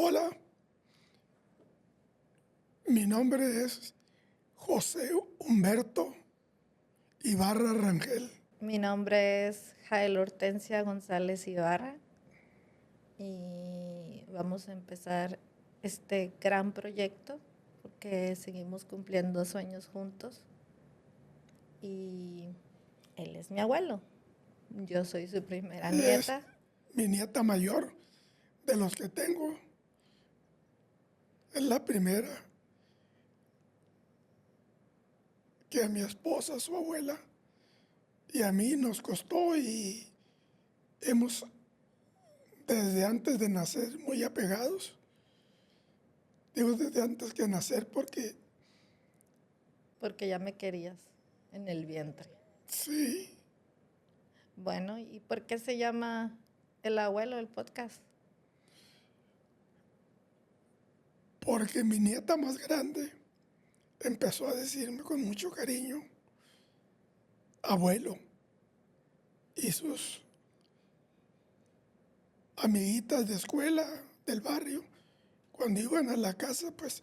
Hola, mi nombre es José Humberto Ibarra Rangel. Mi nombre es Jael Hortensia González Ibarra y vamos a empezar este gran proyecto porque seguimos cumpliendo sueños juntos y él es mi abuelo. Yo soy su primera Es nieta. mi nieta mayor de los que tengo. Es la primera que a mi esposa, su abuela, y a mí nos costó y hemos desde antes de nacer muy apegados. Digo desde antes que nacer porque Porque ya me querías en el vientre. sí, Bueno, ¿y por qué se llama El Abuelo del podcast? porque mi nieta más grande empezó a decirme con mucho cariño, abuelo, y sus amiguitas de escuela del barrio, cuando iban a la casa, pues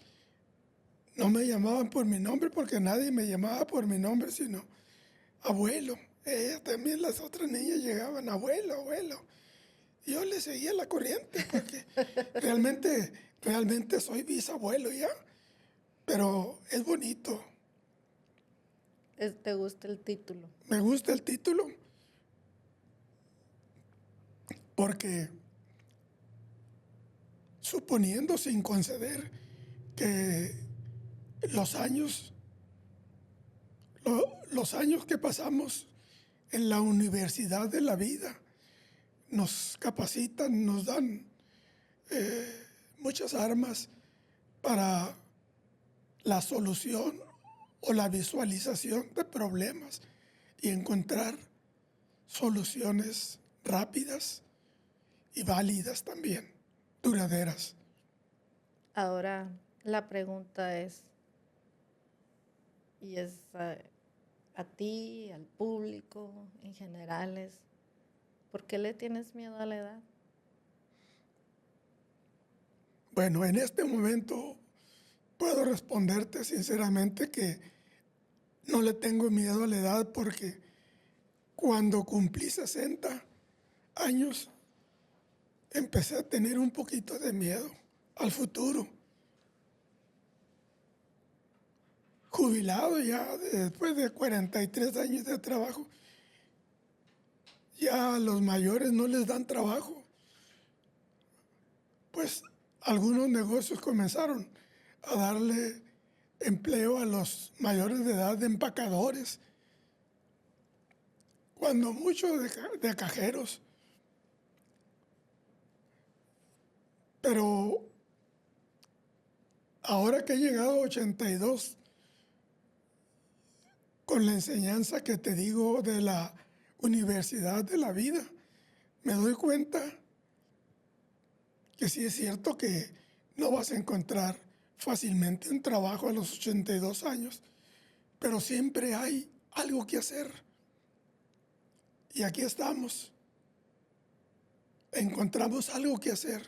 no me llamaban por mi nombre porque nadie me llamaba por mi nombre, sino abuelo. También las otras niñas llegaban, abuelo, abuelo. Y yo le seguía la corriente porque realmente soy bisabuelo ya, pero es bonito. ¿Te gusta el título? Me gusta el título porque suponiendo sin conceder que los años los años que pasamos en la universidad de la vida nos capacitan, nos dan muchas armas para la solución o la visualización de problemas y encontrar soluciones rápidas y válidas también, duraderas. Ahora la pregunta es, y es a ti, al público en general, es ¿por qué le tienes miedo a la edad? Bueno, en este momento puedo responderte sinceramente que no le tengo miedo a la edad porque cuando cumplí 60 años empecé a tener un poquito de miedo al futuro. Jubilado ya después de 43 años de trabajo, ya a los mayores no les dan trabajo. Pues algunos negocios comenzaron a darle empleo a los mayores de edad de empacadores, cuando muchos de cajeros. Pero ahora que he llegado a 82, con la enseñanza que te digo de la universidad de la vida, me doy cuenta que sí es cierto que no vas a encontrar fácilmente un trabajo a los 82 años, pero siempre hay algo que hacer. Y aquí estamos. Encontramos algo que hacer,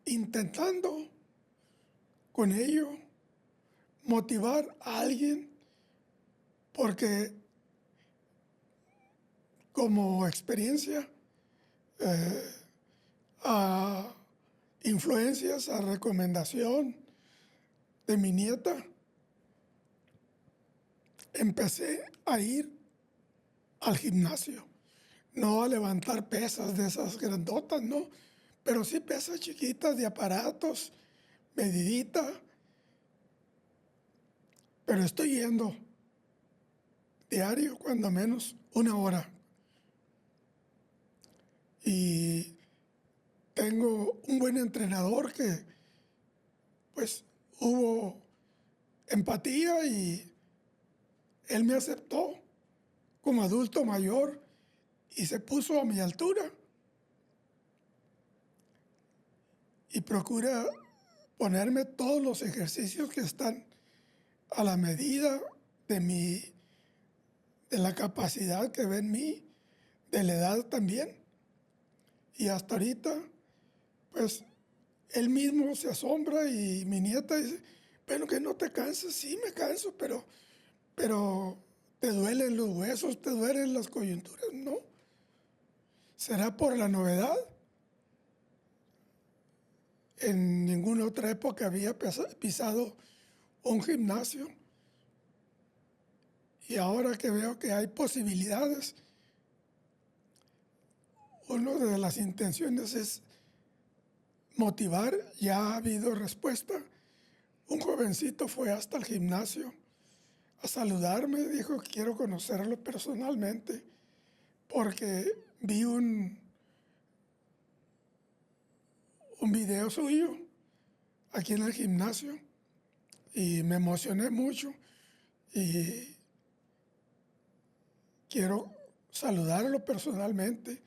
intentando con ello motivar a alguien, porque como experiencia, a influencias, a recomendación de mi nieta, empecé a ir al gimnasio. No a levantar pesas de esas grandotas, no, pero sí pesas chiquitas de aparatos, medidita. Pero estoy yendo diario, cuando menos, 1 hora. Y tengo un buen entrenador que, pues, hubo empatía y él me aceptó como adulto mayor y se puso a mi altura y procura ponerme todos los ejercicios que están a la medida de de la capacidad que ve en mí, de la edad también. Y hasta ahorita, pues, él mismo se asombra y mi nieta dice, bueno, que no te canses. Sí, me canso, pero te duelen los huesos, te duelen las coyunturas. No, será por la novedad. En ninguna otra época había pisado un gimnasio y ahora que veo que hay posibilidades, una de las intenciones es motivar. Ya ha habido respuesta. Un jovencito fue hasta el gimnasio a saludarme, dijo que quiero conocerlo personalmente porque vi un video suyo aquí en el gimnasio y me emocioné mucho y quiero saludarlo personalmente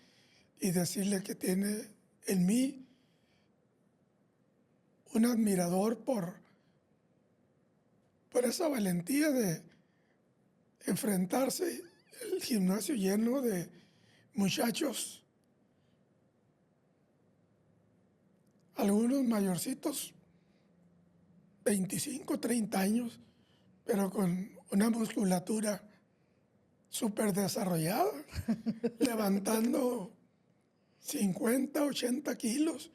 y decirle que tiene en mí un admirador por esa valentía de enfrentarse el gimnasio lleno de muchachos, algunos mayorcitos, 25, 30 años, pero con una musculatura súper desarrollada, levantando 50, 80 kilos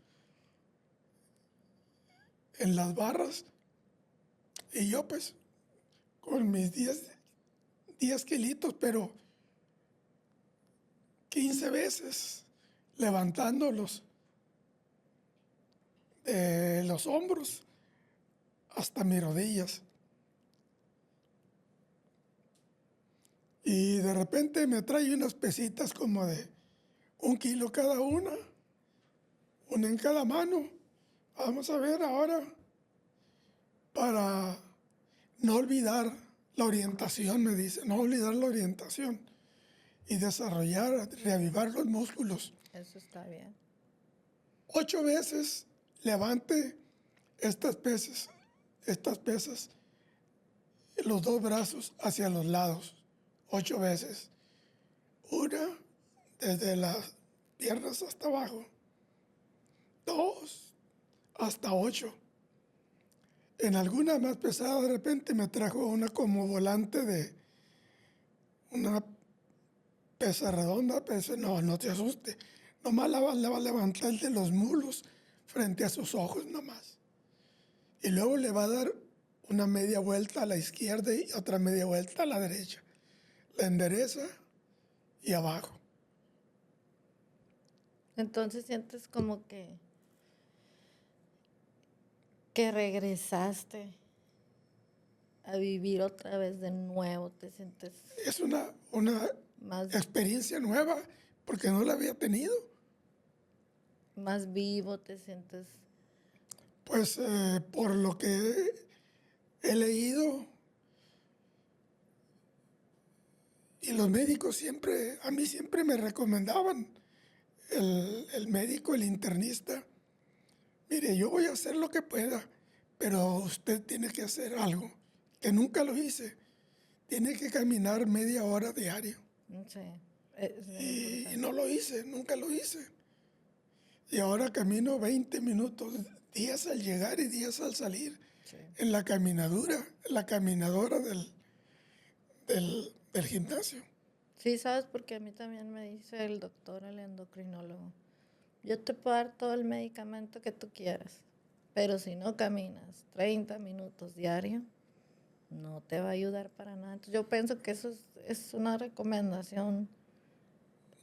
en las barras. Y yo pues con mis 10 kilitos, pero 15 veces levantándolos de los hombros hasta mis rodillas. Y de repente me trae unas pesitas como de 1 kilo cada una en cada mano. Vamos a ver ahora, para no olvidar la orientación, me dice, no olvidar la orientación y desarrollar, reavivar los músculos. Eso está bien. 8 veces levante estas pesas, los 2 brazos hacia los lados, 8 veces. Una desde las piernas hasta abajo, 2 hasta 8. En alguna más pesada de repente me trajo una como volante de una pesa redonda, pesa, no te asuste, nomás la va a levantar de los muslos frente a sus ojos nomás. Y luego le va a dar una media vuelta a la izquierda y otra media vuelta a la derecha. La endereza y abajo. Entonces sientes como que regresaste a vivir otra vez de nuevo, te sientes Es una más, experiencia nueva porque no la había tenido. más vivo, te sientes... Pues por lo que he leído y los médicos siempre, a mí siempre me recomendaban, el médico, el internista, mire, yo voy a hacer lo que pueda, pero usted tiene que hacer algo, que nunca lo hice. Tiene que caminar media hora diario. Sí, es bien Y importante. no lo hice, nunca lo hice. Y ahora camino 20 minutos, días al llegar y días al salir, Sí. en la caminadora del gimnasio. Sí, sabes, porque a mí también me dice el doctor, el endocrinólogo, yo te puedo dar todo el medicamento que tú quieras, pero si no caminas 30 minutos diario, no te va a ayudar para nada. Entonces, yo pienso que eso es una recomendación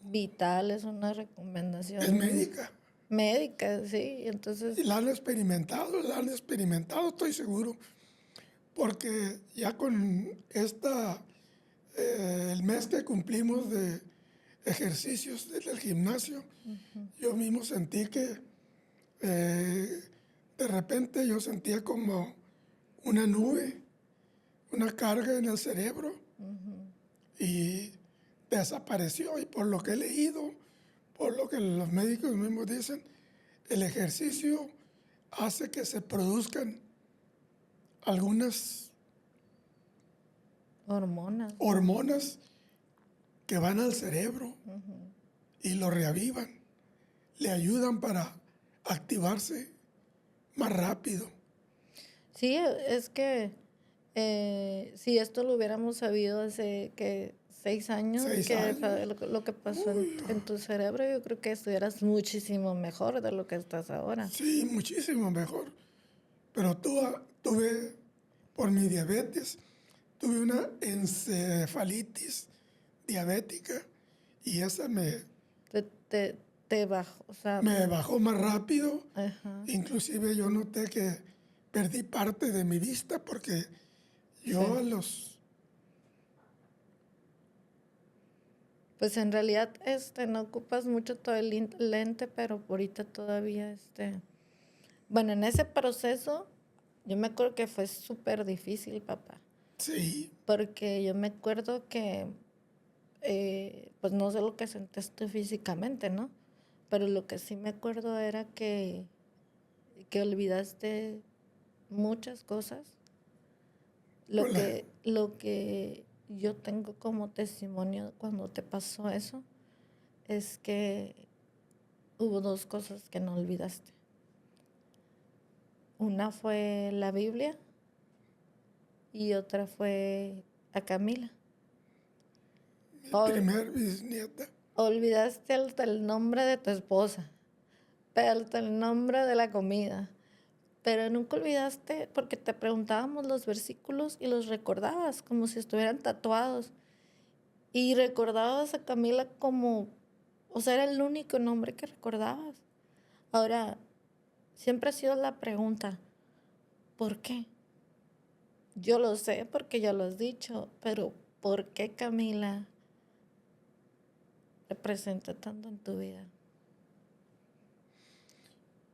vital, es una Es recomendación médica. médica, sí. Entonces, Y la han experimentado, estoy seguro, porque ya con el mes que cumplimos de ejercicios del gimnasio, yo mismo sentí que de repente yo sentía como una nube, una carga en el cerebro y desapareció. Y por lo que he leído, por lo que los médicos mismos dicen, el ejercicio hace que se produzcan algunas hormonas. hormonas que van al cerebro y lo reavivan, le ayudan para activarse más rápido. Sí, es que si esto lo hubiéramos sabido hace que 6 años, 6 años. lo que pasó Uy, en tu cerebro, yo creo que estuvieras muchísimo mejor de lo que estás ahora. sí, muchísimo mejor. Pero tuve, por mi diabetes, tuve una encefalitis diabética y esa Te, te, te bajó, o sea, me bajó más rápido. ajá, Inclusive yo noté que perdí parte de mi vista porque yo sí. a los... Pues en realidad no ocupas mucho todo el lente, pero ahorita todavía bueno, en ese proceso yo me acuerdo que fue súper difícil, papá, Sí, porque yo me acuerdo que pues no sé lo que sentiste físicamente, ¿no? Pero lo que sí me acuerdo era que olvidaste muchas cosas. por Lo que yo tengo como testimonio cuando te pasó eso es que hubo dos cosas que no olvidaste. Una fue la Biblia y otra fue a Camila. mi Ol- primer bisnieta. olvidaste hasta el nombre de tu esposa, pero hasta el nombre de la comida. Pero nunca olvidaste porque te preguntábamos los versículos y los recordabas como si estuvieran tatuados. Y recordabas a Camila como, o sea, era el único nombre que recordabas. Ahora, siempre ha sido la pregunta, ¿por qué? Yo lo sé porque ya lo has dicho, pero ¿por qué Camila representa tanto en tu vida?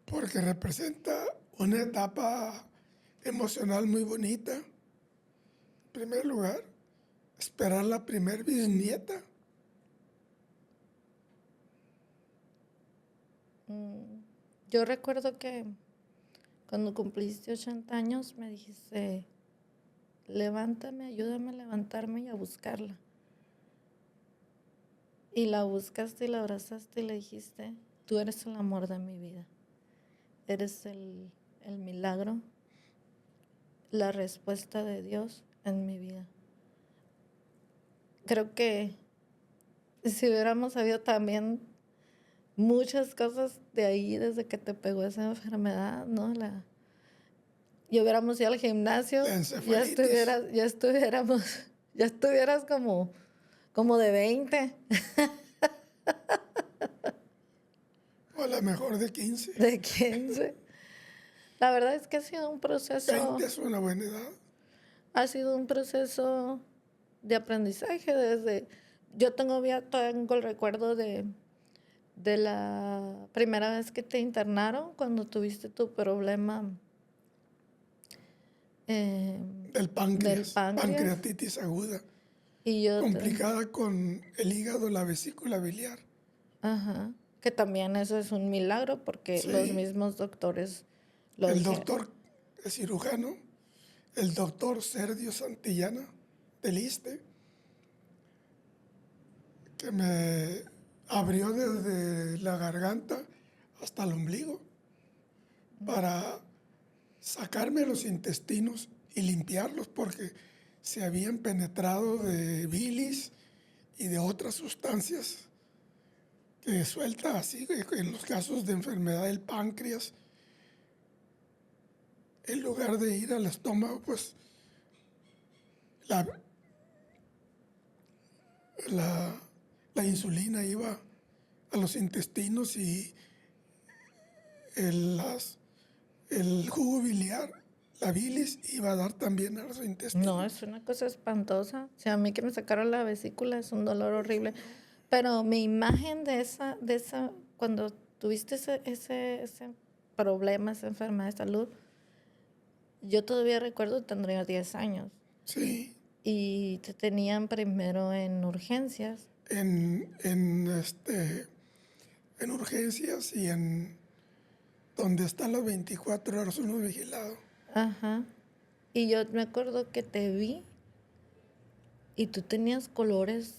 Porque representa una etapa emocional muy bonita. En primer lugar, esperar la primer bisnieta. Mm, Yo recuerdo que cuando cumpliste 80 años me dijiste, levántame, ayúdame a levantarme y a buscarla. Y la buscaste y la abrazaste y le dijiste, tú eres el amor de mi vida. Eres el milagro, la respuesta de Dios en mi vida. Creo que si hubiéramos sabido también muchas cosas de ahí desde que te pegó esa enfermedad, ¿no? Y hubiéramos ido al La gimnasio, encefalitis. ya estuvieras como de 20, O a lo mejor de 15. de 15. La verdad es que 20 es una buena edad. ha sido un proceso de aprendizaje yo tengo el recuerdo de la primera vez que te internaron cuando tuviste tu problema eh, Del del páncreas. páncreas Pancreatitis aguda. y Complicada con el hígado, la vesícula biliar. ajá, que también eso es un milagro porque los Sí. mismos doctores lo El dijeron. doctor, el cirujano, el doctor Sergio Santillana del ISSSTE, que me abrió desde la garganta hasta el ombligo para sacarme los intestinos y limpiarlos porque se habían penetrado de bilis y de otras sustancias que suelta así en los casos de enfermedad del páncreas. En lugar de ir al estómago, pues la, la, la insulina iba a los intestinos y el, el jugo biliar, la bilis, iba a dar también a los No, es intestinos. una cosa espantosa. O sea, a mí que me sacaron la vesícula es un dolor horrible. Pero mi imagen cuando tuviste ese problema, esa enfermedad de salud, yo todavía recuerdo, tendría 10 años. Sí, Y te tenían primero en urgencias. en urgencias y en donde están las 24 horas uno vigilado. Ajá. Y yo me acuerdo que te vi y tú tenías colores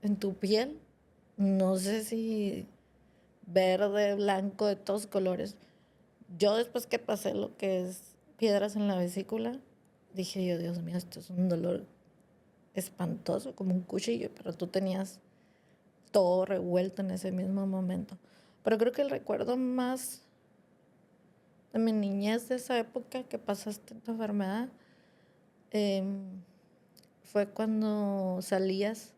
en tu piel. No sé si verde, blanco, de todos colores. Yo después que pasé lo que es piedras en la vesícula, dije yo, Dios mío, esto es un dolor espantoso, como un cuchillo, pero tú tenías todo revuelto en ese mismo momento. Pero creo que el recuerdo más de mi niñez, de esa época que pasaste en tu enfermedad, fue cuando salías,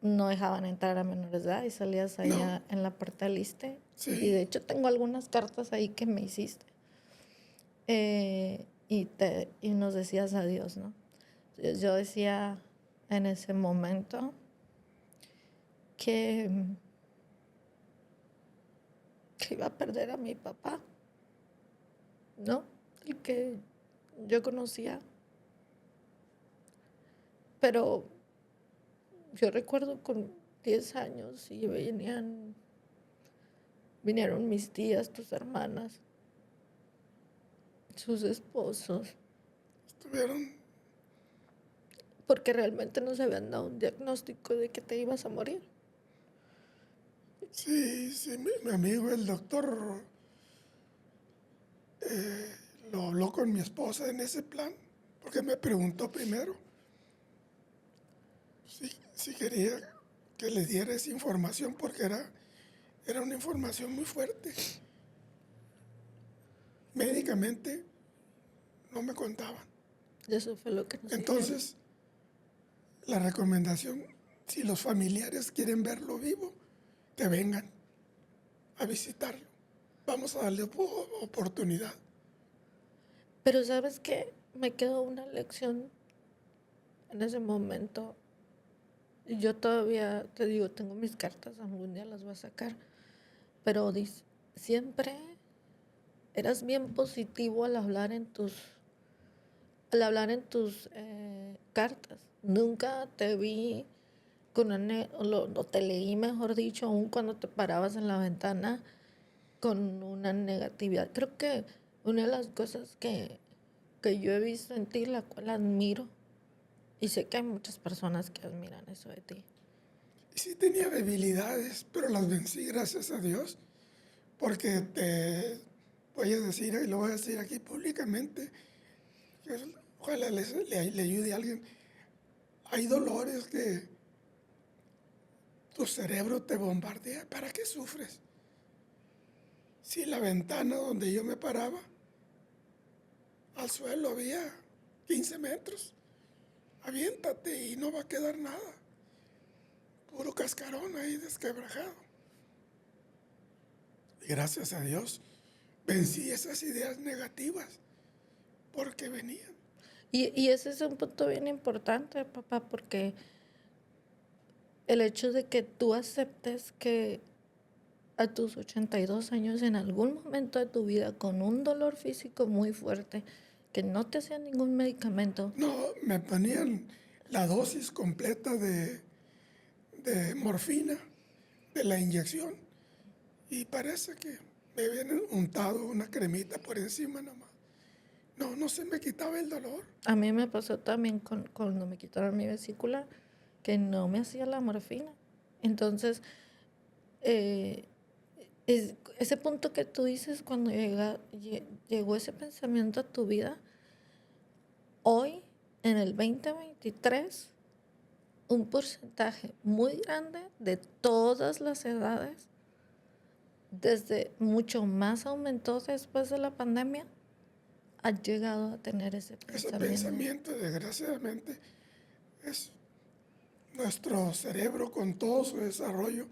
no dejaban entrar a menores de edad y salías No, allá en la puerta del ISSSTE. Y sí, de hecho tengo algunas cartas ahí que me hiciste. Y nos decías adiós, ¿no? Entonces, yo decía en ese momento que, que iba a perder a mi papá, ¿no? El que yo conocía. Pero yo recuerdo con 10 años y vinieron mis tías, tus hermanas, sus esposos, estuvieron, porque realmente no se habían dado un diagnóstico de que te ibas a morir. sí, sí, mi amigo el doctor lo habló con mi esposa en ese plan, porque me preguntó primero si quería que le diera esa información, porque era una información muy fuerte. Médicamente no me contaban. Eso fue lo que nos dijeron. Entonces, la recomendación, si los familiares quieren verlo vivo, que vengan a visitarlo. Vamos a darle oportunidad. Pero ¿sabes qué? Me quedó una lección en ese momento. Yo todavía, te digo, tengo mis cartas, algún día las voy a sacar. Pero siempre eras bien positivo al hablar en tus cartas. Nunca te vi o te leí, mejor dicho, aún cuando te parabas en la ventana con una negatividad. Creo que una de las cosas que yo he visto en ti, la cual admiro, y sé que hay muchas personas que admiran eso de ti. Y sí tenía debilidades, pero las vencí, gracias a Dios, porque te voy a decir, y lo voy a decir aquí públicamente, que ojalá le ayude a alguien. Hay dolores que tu cerebro te bombardea. ¿Para qué sufres? Si la ventana donde yo me paraba, al suelo había 15 metros, aviéntate y no va a quedar nada. Puro cascarón ahí desquebrajado. Y gracias a Dios vencí esas ideas negativas porque venían. Y ese es un punto bien importante, papá, porque el hecho de que tú aceptes que a tus 82 años, en algún momento de tu vida, con un dolor físico muy fuerte, que no te hacía ningún medicamento, No, me ponían la dosis completa de morfina, de la inyección, y parece que me habían untado una cremita por encima nomás. No, no se me quitaba el dolor. a mí me pasó también cuando me quitaron mi vesícula, que no me hacía la morfina. Entonces, eh, ese punto que tú dices, cuando llegó ese pensamiento a tu vida, hoy, en el 2023, un porcentaje muy grande de todas las edades, desde mucho más aumentó después de la pandemia, ha llegado a tener ese Ese pensamiento. pensamiento, desgraciadamente, es nuestro cerebro con todo su desarrollo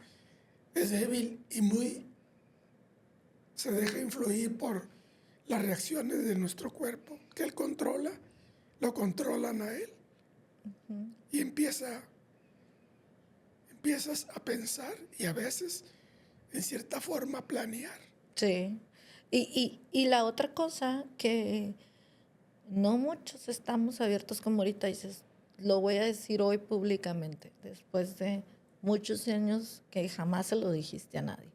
es débil y muy se deja influir por las reacciones de nuestro cuerpo que él controla, lo controlan a él y empiezas a pensar y a veces en cierta forma a planear. Sí. Y la otra cosa que no muchos estamos abiertos, como ahorita dices, lo voy a decir hoy públicamente, después de muchos años que jamás se lo dijiste a nadie.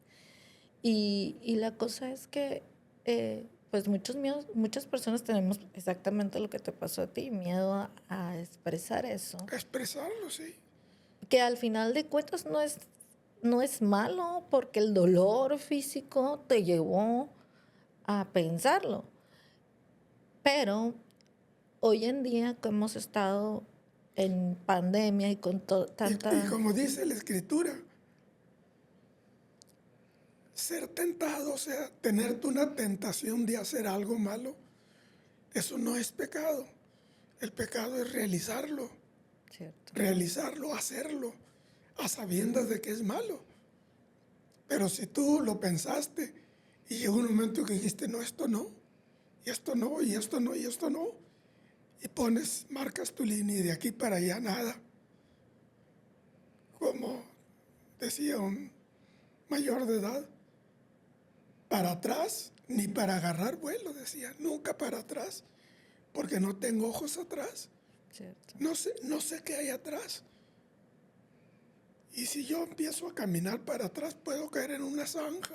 Y la cosa es que, pues muchas personas tenemos exactamente lo que te pasó a ti, miedo a expresar eso, Expresarlo, sí. que al final de cuentas no es malo porque el dolor físico te llevó a pensarlo. Pero hoy en día, que hemos estado en pandemia y con tanta... Y como dice la Escritura, ser tentado, o sea, tenerte una tentación de hacer algo malo, eso no es pecado. El pecado es Cierto. hacerlo, a sabiendas de que es malo. Pero si tú lo pensaste y llegó un momento que dijiste, no, esto no, y esto no, y esto no, y esto no, y marcas tu línea y de aquí para allá nada. Como decía un mayor de edad, para atrás ni para agarrar vuelo, decía, nunca para atrás, porque no tengo ojos atrás. Cierto. No sé qué hay atrás. Y si yo empiezo a caminar para atrás, puedo caer en una zanja,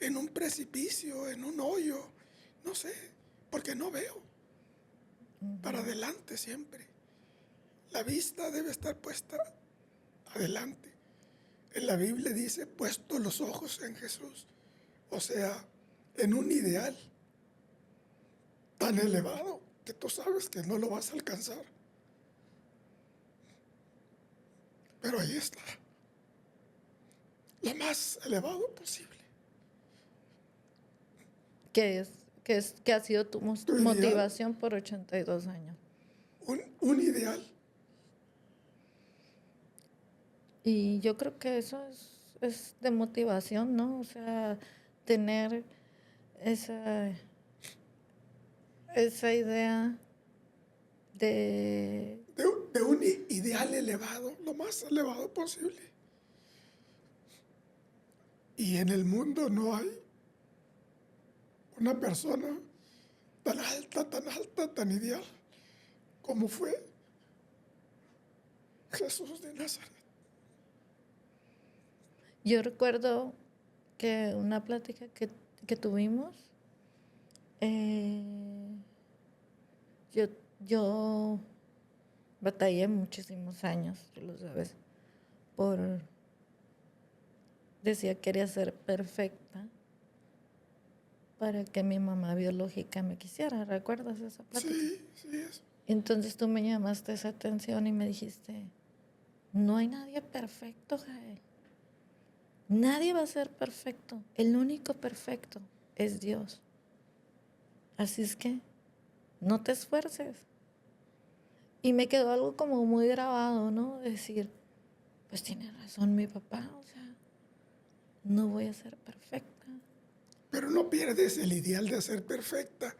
en un precipicio, en un hoyo, no sé, porque no veo. Para adelante siempre. La vista debe estar puesta adelante. En la Biblia dice, puesto los ojos en Jesús. O sea, en un ideal tan elevado que tú sabes que no lo vas a alcanzar. Pero ahí está, lo más elevado posible. ¿Qué ha sido tu Tu ideal, motivación por 82 años? un ideal. Y yo creo que eso es de motivación, ¿no? O sea, tener esa, esa idea de... De un ideal elevado, lo más elevado posible. Y en el mundo no hay una persona tan alta, tan ideal como fue Jesús de Nazaret. Yo recuerdo que una plática que tuvimos, eh, yo batallé muchísimos años, tú lo sabes, por... Decía que quería ser perfecta para que mi mamá biológica me quisiera. ¿Recuerdas esa plática? Sí, eso. Entonces tú me llamaste esa atención y me dijiste, no hay nadie perfecto, Jael. Nadie va a ser perfecto. El único perfecto es Dios. Así es que no te esfuerces. Y me quedó algo como muy grabado, ¿no? Decir, pues tiene razón mi papá, o sea, no voy a ser perfecta. Pero no pierdes el ideal de ser perfecta.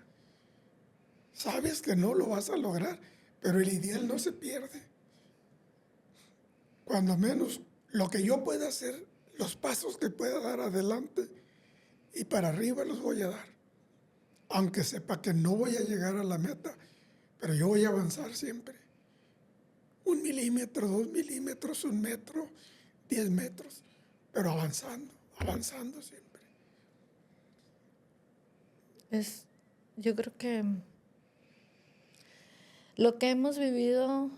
Sabes que no lo vas a lograr, pero el ideal no se pierde. Cuando menos lo que yo pueda hacer, los pasos que pueda dar adelante y para arriba los voy a dar. Aunque sepa que no voy a llegar a la meta, pero yo voy a avanzar siempre. 1 milímetro, 2 milímetros, 1 metro, 10 metros, pero avanzando siempre. Yo creo que lo que hemos vivido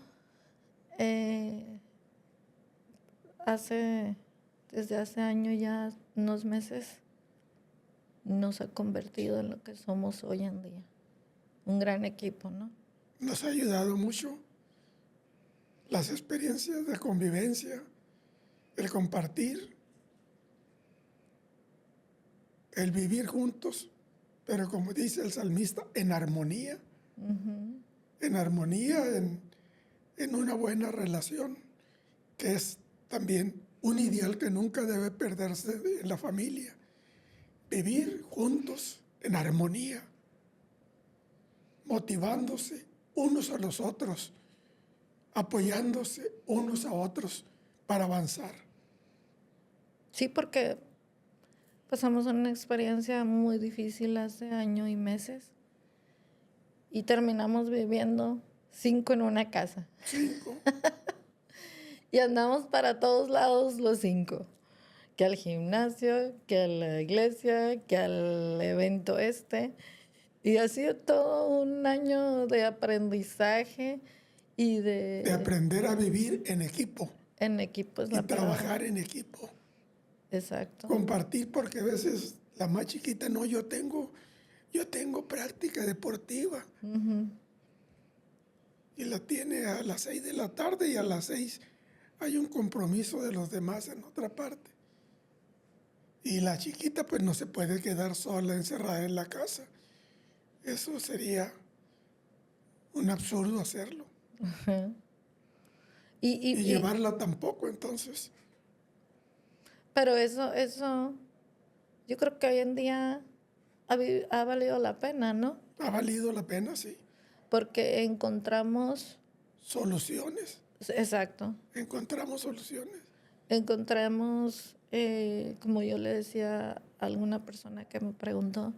desde hace años ya, unos meses, nos ha convertido en lo que somos hoy en día. Un gran equipo, ¿no? Nos ha ayudado mucho las experiencias de convivencia, el compartir, el vivir juntos, pero como dice el salmista, en armonía, en una buena relación, que es también un ideal que nunca debe perderse en la familia. Vivir juntos en armonía, motivándose unos a los otros, apoyándose unos a otros para avanzar. Sí, porque pasamos una experiencia muy difícil hace año y meses y terminamos viviendo 5 en una casa. 5. Y andamos para todos lados los 5. Que al gimnasio, que a la iglesia, que al evento Y ha sido todo un año de aprendizaje y De aprender a vivir en equipo. En equipo es y la palabra. trabajar en equipo. Exacto. Compartir, porque a veces La más chiquita, no, yo tengo práctica deportiva. Ujú. Y la tiene a las 6 de la tarde y a las 6 hay un compromiso de los demás en otra parte. Y la chiquita pues no se puede quedar sola encerrada en la casa. Eso sería un absurdo hacerlo. Ajá. Y, Y y, y, llevarla tampoco, entonces. pero eso, yo creo que hoy en día ha valido la pena, ¿no? Ha valido la pena, sí. Porque encontramos, Soluciones. exacto, Encontramos soluciones. encontramos, como yo le decía a alguna persona que me preguntó,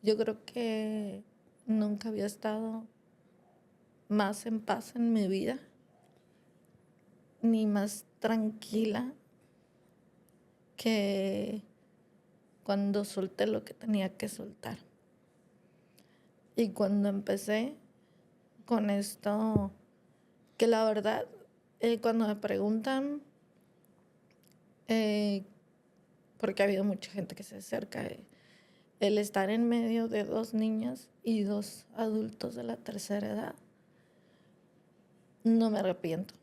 yo creo que nunca había estado más en paz en mi vida, ni más tranquila que cuando solté lo que tenía que soltar. Y cuando empecé con esto, que la verdad, cuando me preguntan, eh, porque ha habido mucha gente que se acerca, el estar en medio de 2 niñas y 2 adultos de la tercera edad, no me arrepiento.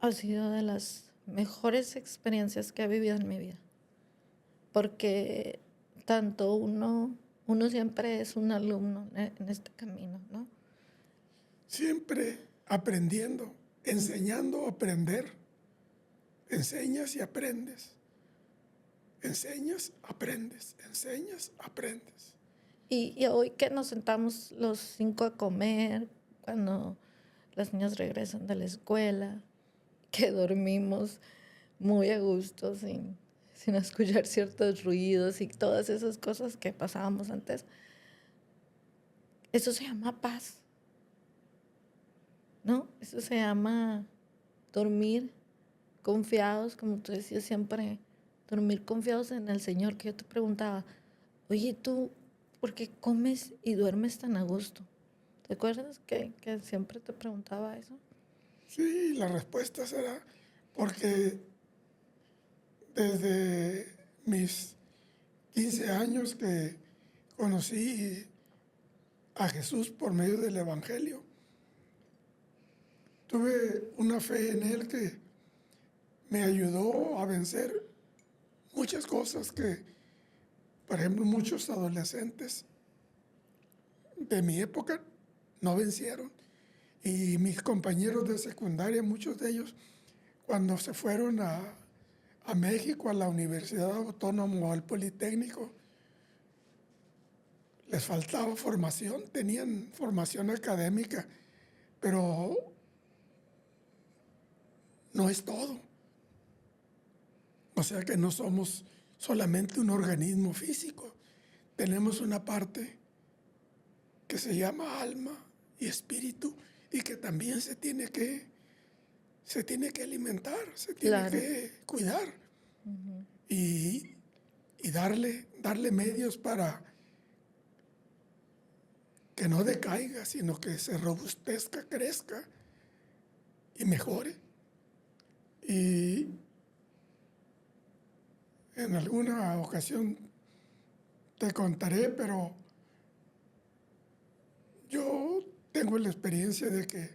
Ha sido de las mejores experiencias que he vivido en mi vida. Porque tanto uno siempre es un alumno en este camino, ¿no? Siempre aprendiendo, enseñando a aprender. Enseñas y aprendes. Enseñas, aprendes. Enseñas, aprendes. Y hoy que nos sentamos los 5 a comer, cuando las niñas regresan de la escuela, que dormimos muy a gusto, sin escuchar ciertos ruidos y todas esas cosas que pasábamos antes, eso se llama paz, ¿no? Eso se llama dormir confiados, como tú decías siempre, dormir confiados en el Señor, que yo te preguntaba, oye, ¿tú por qué comes y duermes tan a gusto? ¿Te acuerdas que siempre te preguntaba eso? Sí, la respuesta será porque desde mis 15 años que conocí a Jesús por medio del Evangelio, tuve una fe en Él que me ayudó a vencer muchas cosas que, por ejemplo, muchos adolescentes de mi época no vencieron. Y mis compañeros de secundaria, muchos de ellos, cuando se fueron a México, a la Universidad Autónoma o al Politécnico, les faltaba formación, tenían formación académica, pero no es todo. O sea que no somos solamente un organismo físico, tenemos una parte que se llama alma y espíritu y que también se tiene que alimentar, se tiene Claro. que cuidar y, y darle medios para que no decaiga, sino que se robustezca, crezca y mejore. Y en alguna ocasión te contaré, pero yo tengo la experiencia de que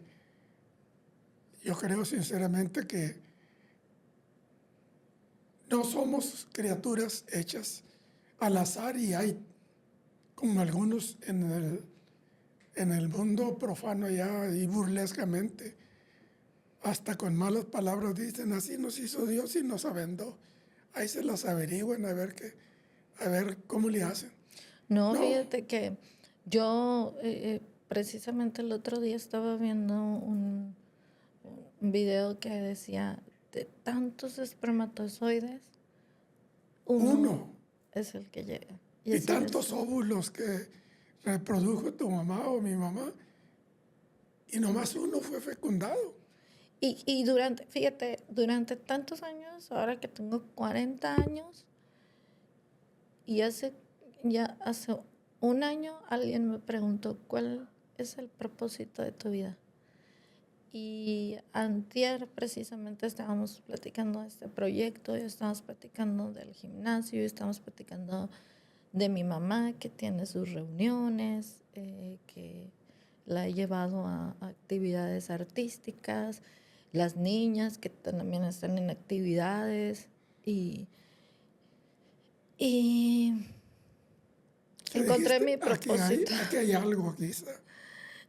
yo creo sinceramente que no somos criaturas hechas al azar y hay, como algunos en el mundo profano ya y burlescamente, hasta con malas palabras dicen, así nos hizo Dios y nos aventó. Ahí se las averigüen a ver cómo le hacen. No, No, fíjate que yo precisamente el otro día estaba viendo un video que decía, de tantos espermatozoides, uno uno. es el que llega. Y Y es tantos cierto. óvulos que reprodujo tu mamá o mi mamá, y nomás uno fue fecundado. Y durante, fíjate, durante tantos años, ahora que tengo 40 años, y ya hace un año alguien me preguntó, ¿cuál es el propósito de tu vida? Y antier precisamente estábamos platicando de este proyecto, y estábamos platicando del gimnasio, y estábamos platicando de mi mamá, que tiene sus reuniones, que la he llevado a actividades artísticas, las niñas que también están en actividades y ¿Qué encontré dijiste? mi propósito. Aquí hay algo, quizá.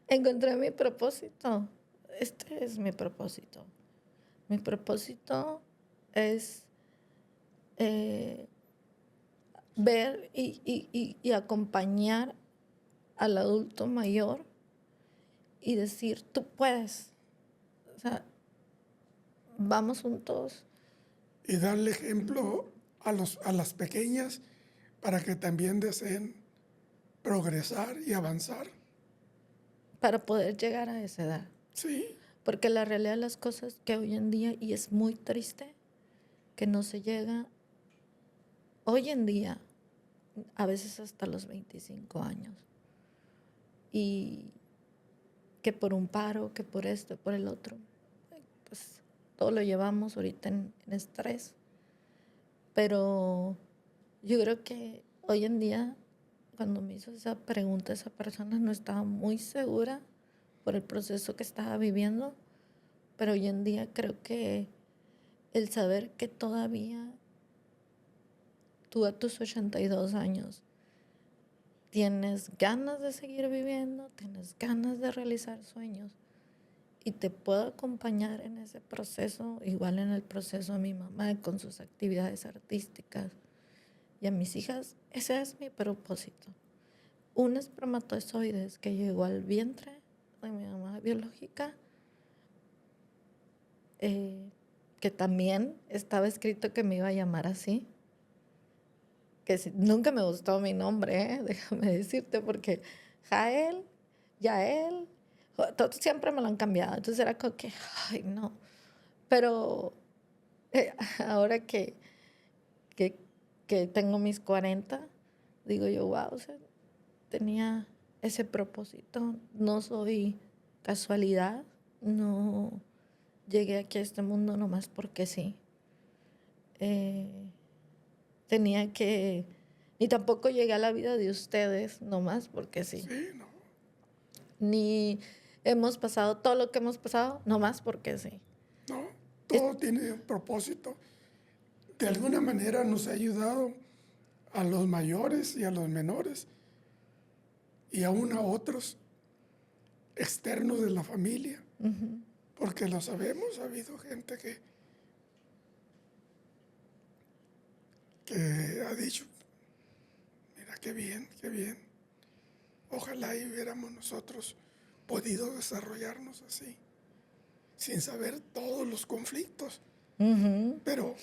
Encontré mi propósito. Este es mi propósito. Mi propósito es ver y acompañar al adulto mayor y decir, tú puedes. O sea, vamos juntos Y darle ejemplo a las pequeñas para que también deseen progresar y avanzar. para poder llegar a esa edad. Sí, Porque la realidad de las cosas que hoy en día, y es muy triste, que no se llega hoy en día, a veces hasta los 25 años. Y que por un paro, que por esto, por el otro, pues todo lo llevamos ahorita en estrés. Pero yo creo que hoy en día, cuando me hizo esa pregunta, esa persona no estaba muy segura por el proceso que estaba viviendo, pero hoy en día creo que el saber que todavía tú a tus 82 años tienes ganas de seguir viviendo, tienes ganas de realizar sueños y te puedo acompañar en ese proceso, igual en el proceso de mi mamá con sus actividades artísticas y a mis hijas, ese es mi propósito. Un espermatozoide que llegó al vientre de mi mamá biológica, que también estaba escrito que me iba a llamar así, que nunca me gustó mi nombre, déjame decirte, porque Jael, Yael, siempre me lo han cambiado, entonces era como que, ay, no, pero ahora que, que tengo mis 40, digo yo, wow, o sea, tenía ese propósito, no soy casualidad, no llegué aquí a este mundo nomás porque sí. Eh, tenía que, ni tampoco llegué a la vida de ustedes nomás porque sí. sí, no. Ni hemos pasado todo lo que hemos pasado nomás porque sí. No, todo tiene un propósito. De alguna manera nos ha ayudado a los mayores y a los menores y aún a otros externos de la familia, porque lo sabemos, ha habido gente que ha dicho, mira qué bien, ojalá y hubiéramos nosotros podido desarrollarnos así, sin saber todos los conflictos, pero,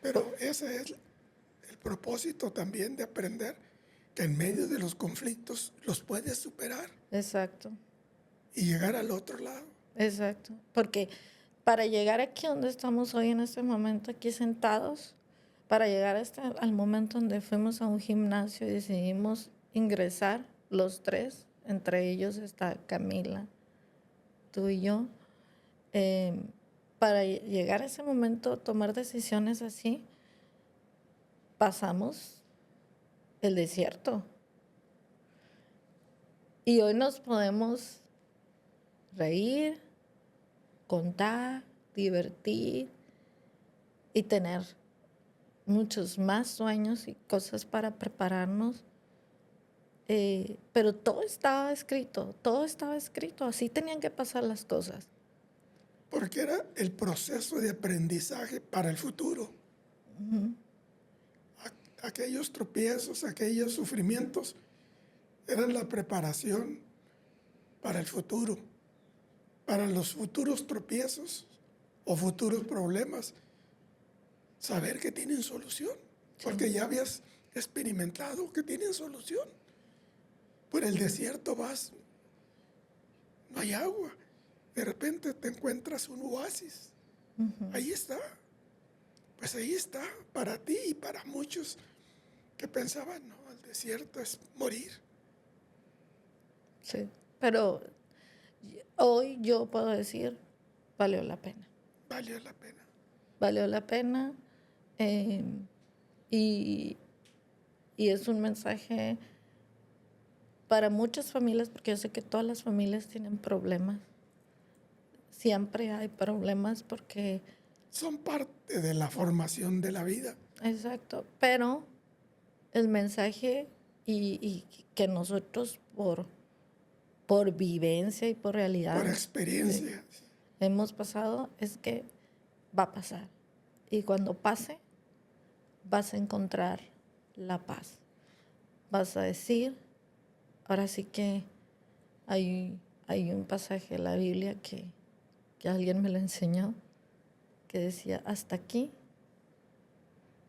pero ese es el propósito también de aprender que en medio de los conflictos los puedes superar Exacto, y llegar al otro lado. exacto. Porque para llegar aquí donde estamos hoy en este momento, aquí sentados, para llegar al momento donde fuimos a un gimnasio y decidimos ingresar los tres, entre ellos está Camila, tú y yo, para llegar a ese momento, tomar decisiones así, pasamos el desierto. Y hoy nos podemos reír, contar, divertir y tener muchos más sueños y cosas para prepararnos. Pero todo estaba escrito, así tenían que pasar las cosas. Porque era el proceso de aprendizaje para el futuro. Aquellos tropiezos, aquellos sufrimientos, eran la preparación para el futuro, para los futuros tropiezos o futuros problemas. Saber que tienen solución, porque ya habías experimentado que tienen solución. Por el desierto vas, no hay agua. De repente te encuentras un oasis. Ahí está. Pues ahí está, para ti y para muchos que pensaban, no, el desierto es morir. Sí. Pero hoy yo puedo decir, valió la pena. Valió la pena. Valió la pena. Y, y es un mensaje para muchas familias, porque yo sé que todas las familias tienen problemas. Siempre hay problemas porque... Son parte de la formación de la vida. Exacto, pero el mensaje y que nosotros por vivencia y por realidad Por experiencia. hemos pasado es que va a pasar. Y cuando pase, vas a encontrar la paz. Vas a decir, ahora sí que hay un pasaje de la Biblia que alguien me lo enseñó, que decía, hasta aquí.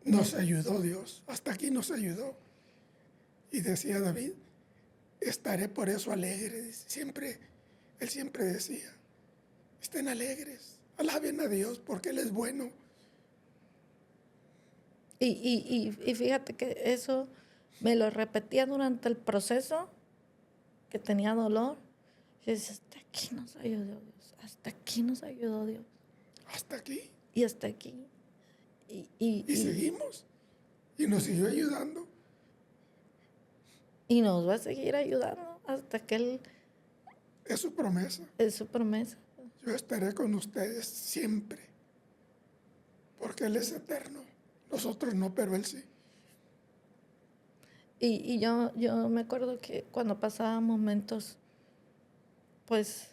Nos ayudó Dios. Hasta aquí nos ayudó. Y decía David, estaré por eso alegre. Él siempre decía, estén alegres, alaben a Dios porque Él es bueno. Y fíjate que eso me lo repetía durante el proceso, que tenía dolor. Yo decía, hasta aquí nos ayudó Dios, hasta aquí nos ayudó Dios. Hasta aquí. Y hasta aquí. Y seguimos. Y nos siguió ayudando. Y nos va a seguir ayudando hasta que Él... Es su promesa. Es su promesa. Yo estaré con ustedes siempre. Porque Él es eterno. Nosotros no, pero Él sí. Y yo me acuerdo que cuando pasaba momentos, pues,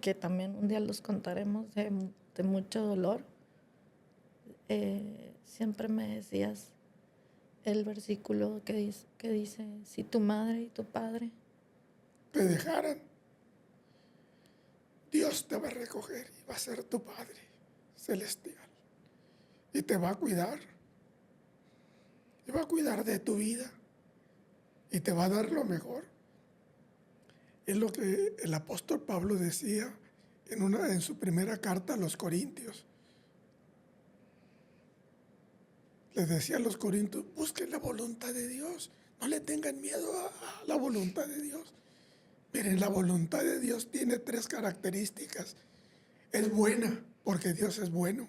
que también un día los contaremos de mucho dolor, siempre me decías el versículo que dice, si tu madre y tu padre te dejaran, Dios te va a recoger y va a ser tu Padre celestial. Y te va a cuidar. Y va a cuidar de tu vida. Y te va a dar lo mejor. Es lo que el apóstol Pablo decía en su primera carta a los Corintios. Les decía a los Corintios, busquen la voluntad de Dios. No le tengan miedo a la voluntad de Dios. Miren, la voluntad de Dios tiene 3 características. Es buena, porque Dios es bueno.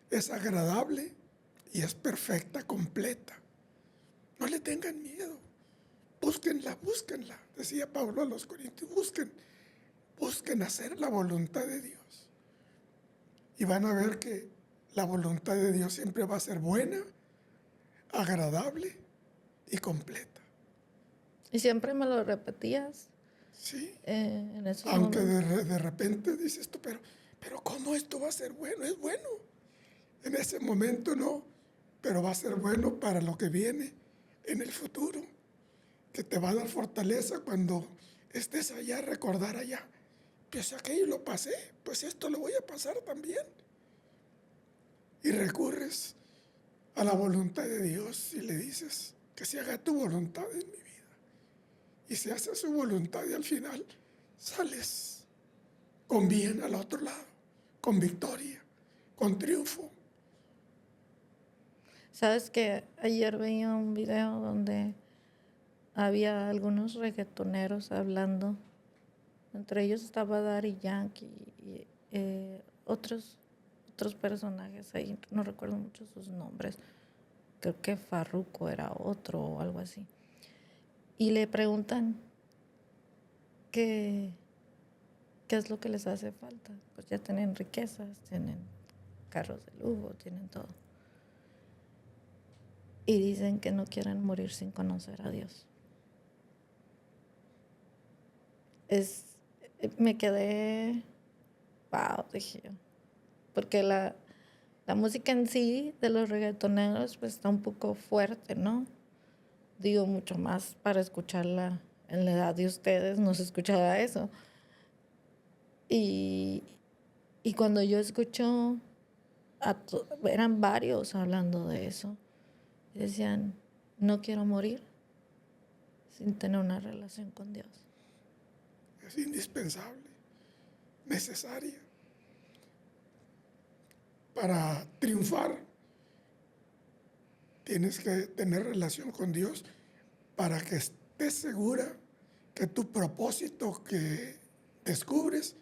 Es agradable y es perfecta, completa. No le tengan miedo. Búsquenla, búsquenla. Decía Pablo a los Corintios, busquen hacer la voluntad de Dios. Y van a ver que la voluntad de Dios siempre va a ser buena, agradable y completa. y siempre me lo repetías Sí. en esos Aunque momentos. de repente dices tú, pero ¿cómo esto va a ser bueno? Es bueno. En ese momento no, pero va a ser bueno para lo que viene en el futuro, que te va a dar fortaleza cuando estés allá, recordar allá. Pues aquello lo pasé, pues esto lo voy a pasar también. Y recurres a la voluntad de Dios y le dices que se haga tu voluntad en mi vida. Y se hace su voluntad y al final sales con bien al otro lado, con victoria, con triunfo. Sabes que ayer veía un video donde había algunos reggaetoneros hablando. Entre ellos estaba Daddy Yankee y otros personajes ahí, no recuerdo mucho sus nombres. Creo que Farruko era otro o algo así. Y le preguntan qué es lo que les hace falta. Pues ya tienen riquezas, tienen carros de lujo, tienen todo. Y dicen que no quieren morir sin conocer a Dios. Me quedé, wow, dije yo. Porque la música en sí de los reggaetoneros pues está un poco fuerte, ¿no? Digo, mucho más para escucharla en la edad de ustedes, no se escuchaba eso. Y cuando yo escucho, eran varios hablando de eso, decían, no quiero morir sin tener una relación con Dios. Es indispensable, necesaria. Para triunfar, tienes que tener relación con Dios para que estés segura que tu propósito que descubres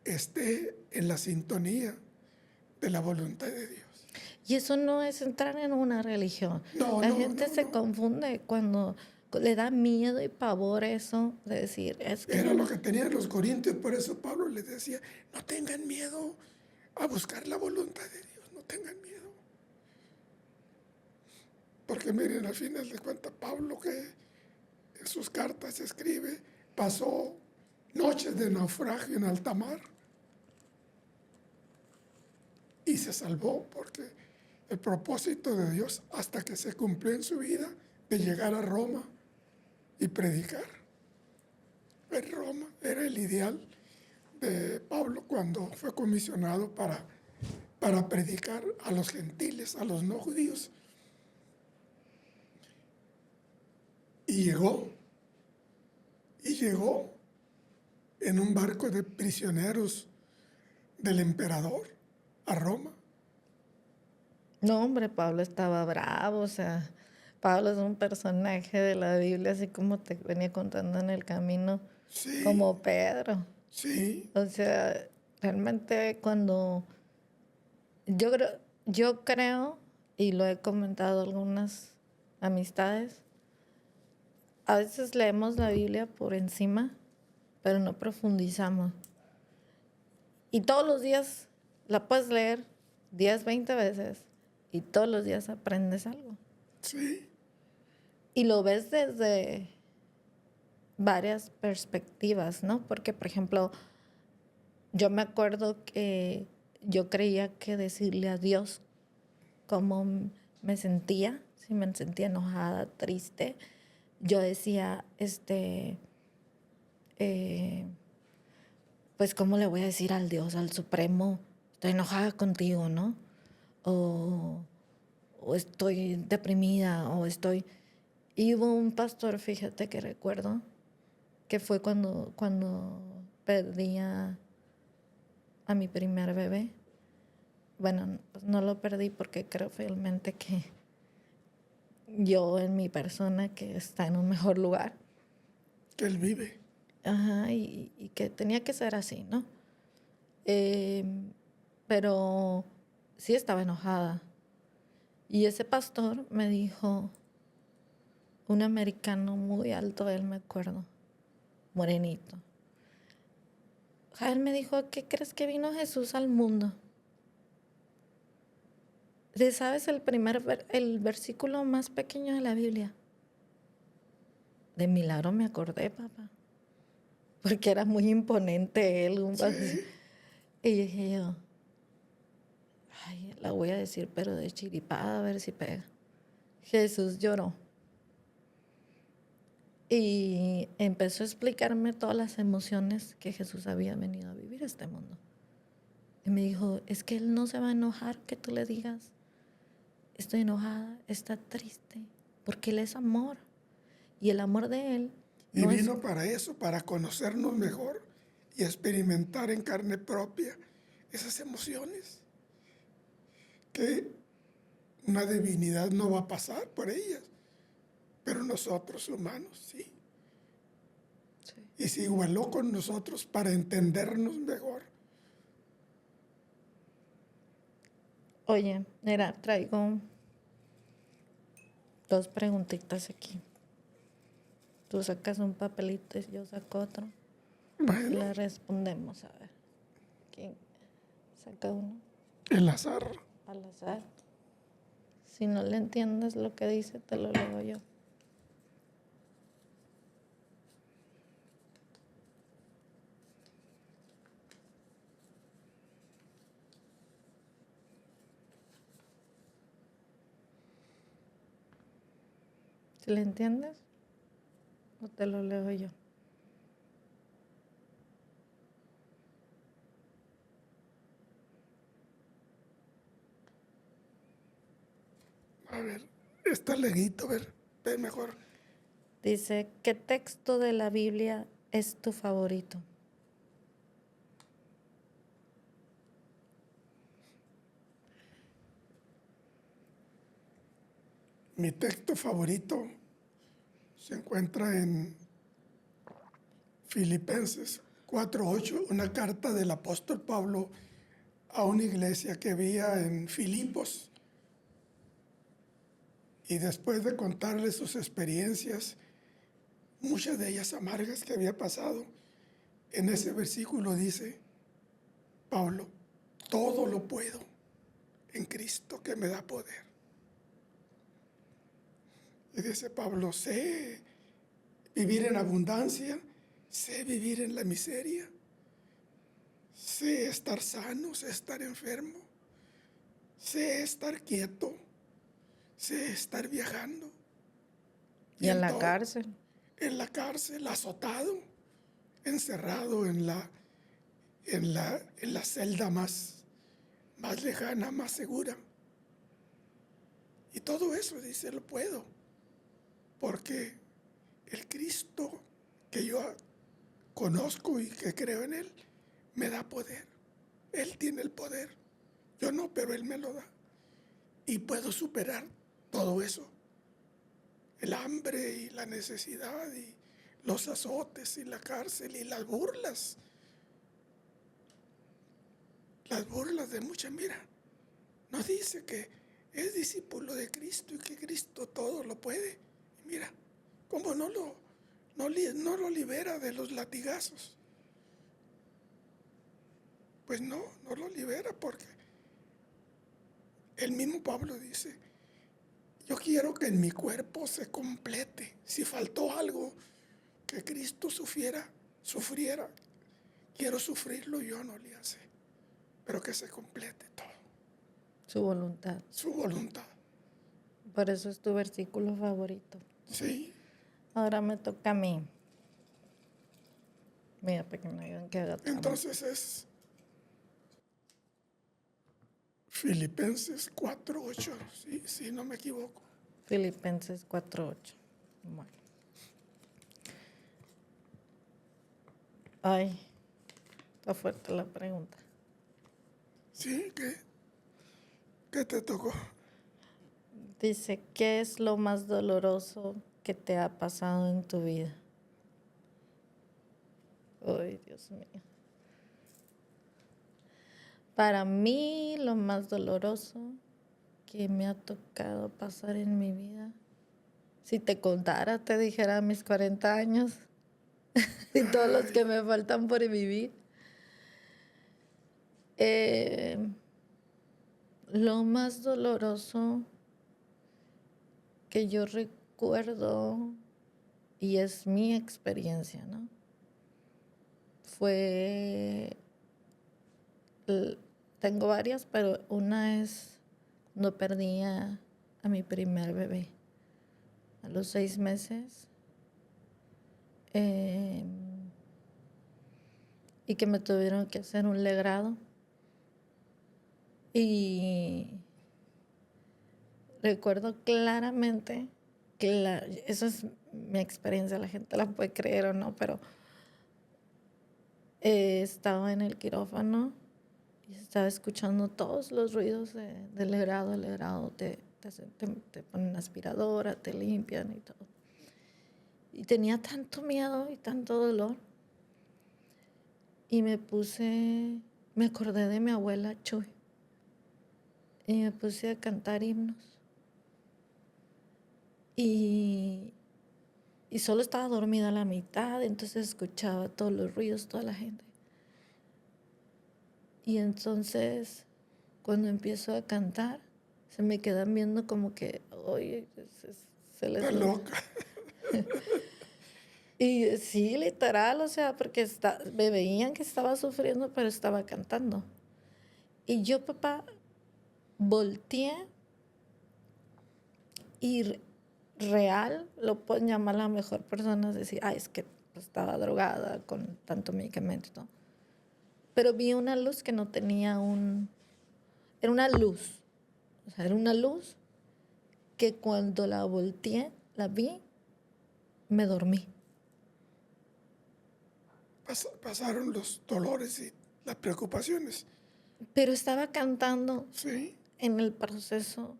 esté en la sintonía de la voluntad de Dios. Y eso no es entrar en una religión. No, La no, gente no, se no. confunde cuando le da miedo y pavor eso de decir, es que Era yo lo no. que tenían los corintios, por eso Pablo les decía, no tengan miedo a buscar la voluntad de Dios, no tengan miedo. Porque miren, al final de cuentas, Pablo que en sus cartas escribe, pasó noches de naufragio en alta mar y se salvó porque el propósito de Dios hasta que se cumplió en su vida de llegar a Roma y predicar. En Roma era el ideal de Pablo cuando fue comisionado para predicar a los gentiles, a los no judíos. Y llegó en un barco de prisioneros del emperador a Roma. No, hombre, Pablo estaba bravo, o sea, Pablo es un personaje de la Biblia, así como te venía contando en el camino, Sí, como Pedro. sí, O sea, realmente cuando yo creo, y lo he comentado a algunas amistades, a veces leemos la Biblia por encima, pero no profundizamos. Y todos los días la puedes leer 10, 20 veces y todos los días aprendes algo. sí, Y lo ves desde varias perspectivas, ¿no? Porque, por ejemplo, yo me acuerdo que yo creía que decirle a Dios cómo me sentía, si me sentía enojada, triste, yo decía, pues, ¿cómo le voy a decir al Dios, al Supremo? Estoy enojada contigo, ¿no? O, o estoy deprimida, o estoy... Y hubo un pastor, fíjate que recuerdo, que fue cuando perdí a mi primer bebé. Bueno, pues no lo perdí porque creo fielmente que yo en mi persona que está en un mejor lugar. que él vive. Ajá, y que tenía que ser así, ¿no? Eh, pero sí estaba enojada. Y ese pastor me dijo, un americano muy alto, él me acuerdo, morenito. Él me dijo, ¿qué crees que vino Jesús al mundo? ¿Sabes el versículo más pequeño de la Biblia? De milagro me acordé, papá. Porque era muy imponente él. Sí, Y dije yo, ay, la voy a decir, pero de chiripada, a ver si pega. Jesús lloró. Y empezó a explicarme todas las emociones que Jesús había venido a vivir a este mundo. Y me dijo, es que Él no se va a enojar que tú le digas, estoy enojada, está triste, porque Él es amor. Y el amor de Él y no es... vino para eso, para conocernos mejor y experimentar en carne propia esas emociones que una divinidad no va a pasar por ellas, pero nosotros humanos sí. Sí. Y se igualó con nosotros para entendernos mejor. Oye, mira, traigo dos preguntitas aquí. Tú sacas un papelito y yo saco otro. Y Bueno, le respondemos, a ver. ¿Quién saca uno? el azar. Al azar. Si no le entiendes lo que dice, te lo leo yo. Si le entiendes, o te lo leo yo. A ver, está leguito, a ver, ve mejor. Dice, ¿qué texto de la Biblia es tu favorito? Mi texto favorito se encuentra en Filipenses 4:8, una carta del apóstol Pablo a una iglesia que había en Filipos. Y después de contarle sus experiencias, muchas de ellas amargas que había pasado, en ese versículo dice, Pablo, todo lo puedo en Cristo que me da poder. Y dice Pablo, sé vivir en abundancia, sé vivir en la miseria, sé estar sano, sé estar enfermo, sé estar quieto, sé estar viajando. Y en la cárcel. En la cárcel, azotado, encerrado en la celda más lejana, más segura. Y todo eso, dice, lo puedo, porque el Cristo que yo conozco y que creo en Él, me da poder. Él tiene el poder. Yo no, pero Él me lo da. Y puedo superar todo eso. El hambre y la necesidad y los azotes y la cárcel y las burlas. Las burlas de mucha, mira, nos dice que es discípulo de Cristo y que Cristo todo lo puede. Y mira, cómo no lo libera de los latigazos. Pues no lo libera porque el mismo Pablo dice, yo quiero que en mi cuerpo se complete. Si faltó algo que Cristo sufriera, quiero sufrirlo, yo no le hace, pero que se complete todo. Su voluntad. Su voluntad. Por eso es tu versículo favorito. Sí. Ahora me toca a mí. Mira, para que no digan que haga trampa. Entonces es Filipenses 4:8, sí, no me equivoco. Filipenses 4:8. Bueno. Ay, está fuerte la pregunta. Sí, ¿qué te tocó? Dice, ¿qué es lo más doloroso que te ha pasado en tu vida? Ay, Dios mío. Para mí, lo más doloroso que me ha tocado pasar en mi vida, si te contara, te dijera mis 40 años y todos los que me faltan por vivir. Lo más doloroso que yo recuerdo, y es mi experiencia, ¿no? Tengo varias, pero una es cuando perdí a mi primer bebé. A los 6 meses. Y que me tuvieron que hacer un legrado. Y recuerdo claramente que esa es mi experiencia, la gente la puede creer o no, pero estaba en el quirófano y estaba escuchando todos los ruidos del legrado. El legrado te ponen aspiradora, te limpian y todo. Y tenía tanto miedo y tanto dolor. Y me acordé de mi abuela Chuy. Y me puse a cantar himnos. Y solo estaba dormida a la mitad, entonces escuchaba todos los ruidos, toda la gente. Y entonces, cuando empiezo a cantar, se me quedan viendo como que, oye, se les... Está loca. Y sí, literal, o sea, porque me veían que estaba sufriendo, pero estaba cantando. Y yo, papá, volteé y real, lo pueden llamar la mejor persona, decir, es que estaba drogada con tanto medicamento y todo. Pero vi una luz que no tenía era una luz. O sea, era una luz que cuando la volteé, la vi, me dormí. Pasaron los dolores y las preocupaciones. Pero estaba cantando Sí. en el proceso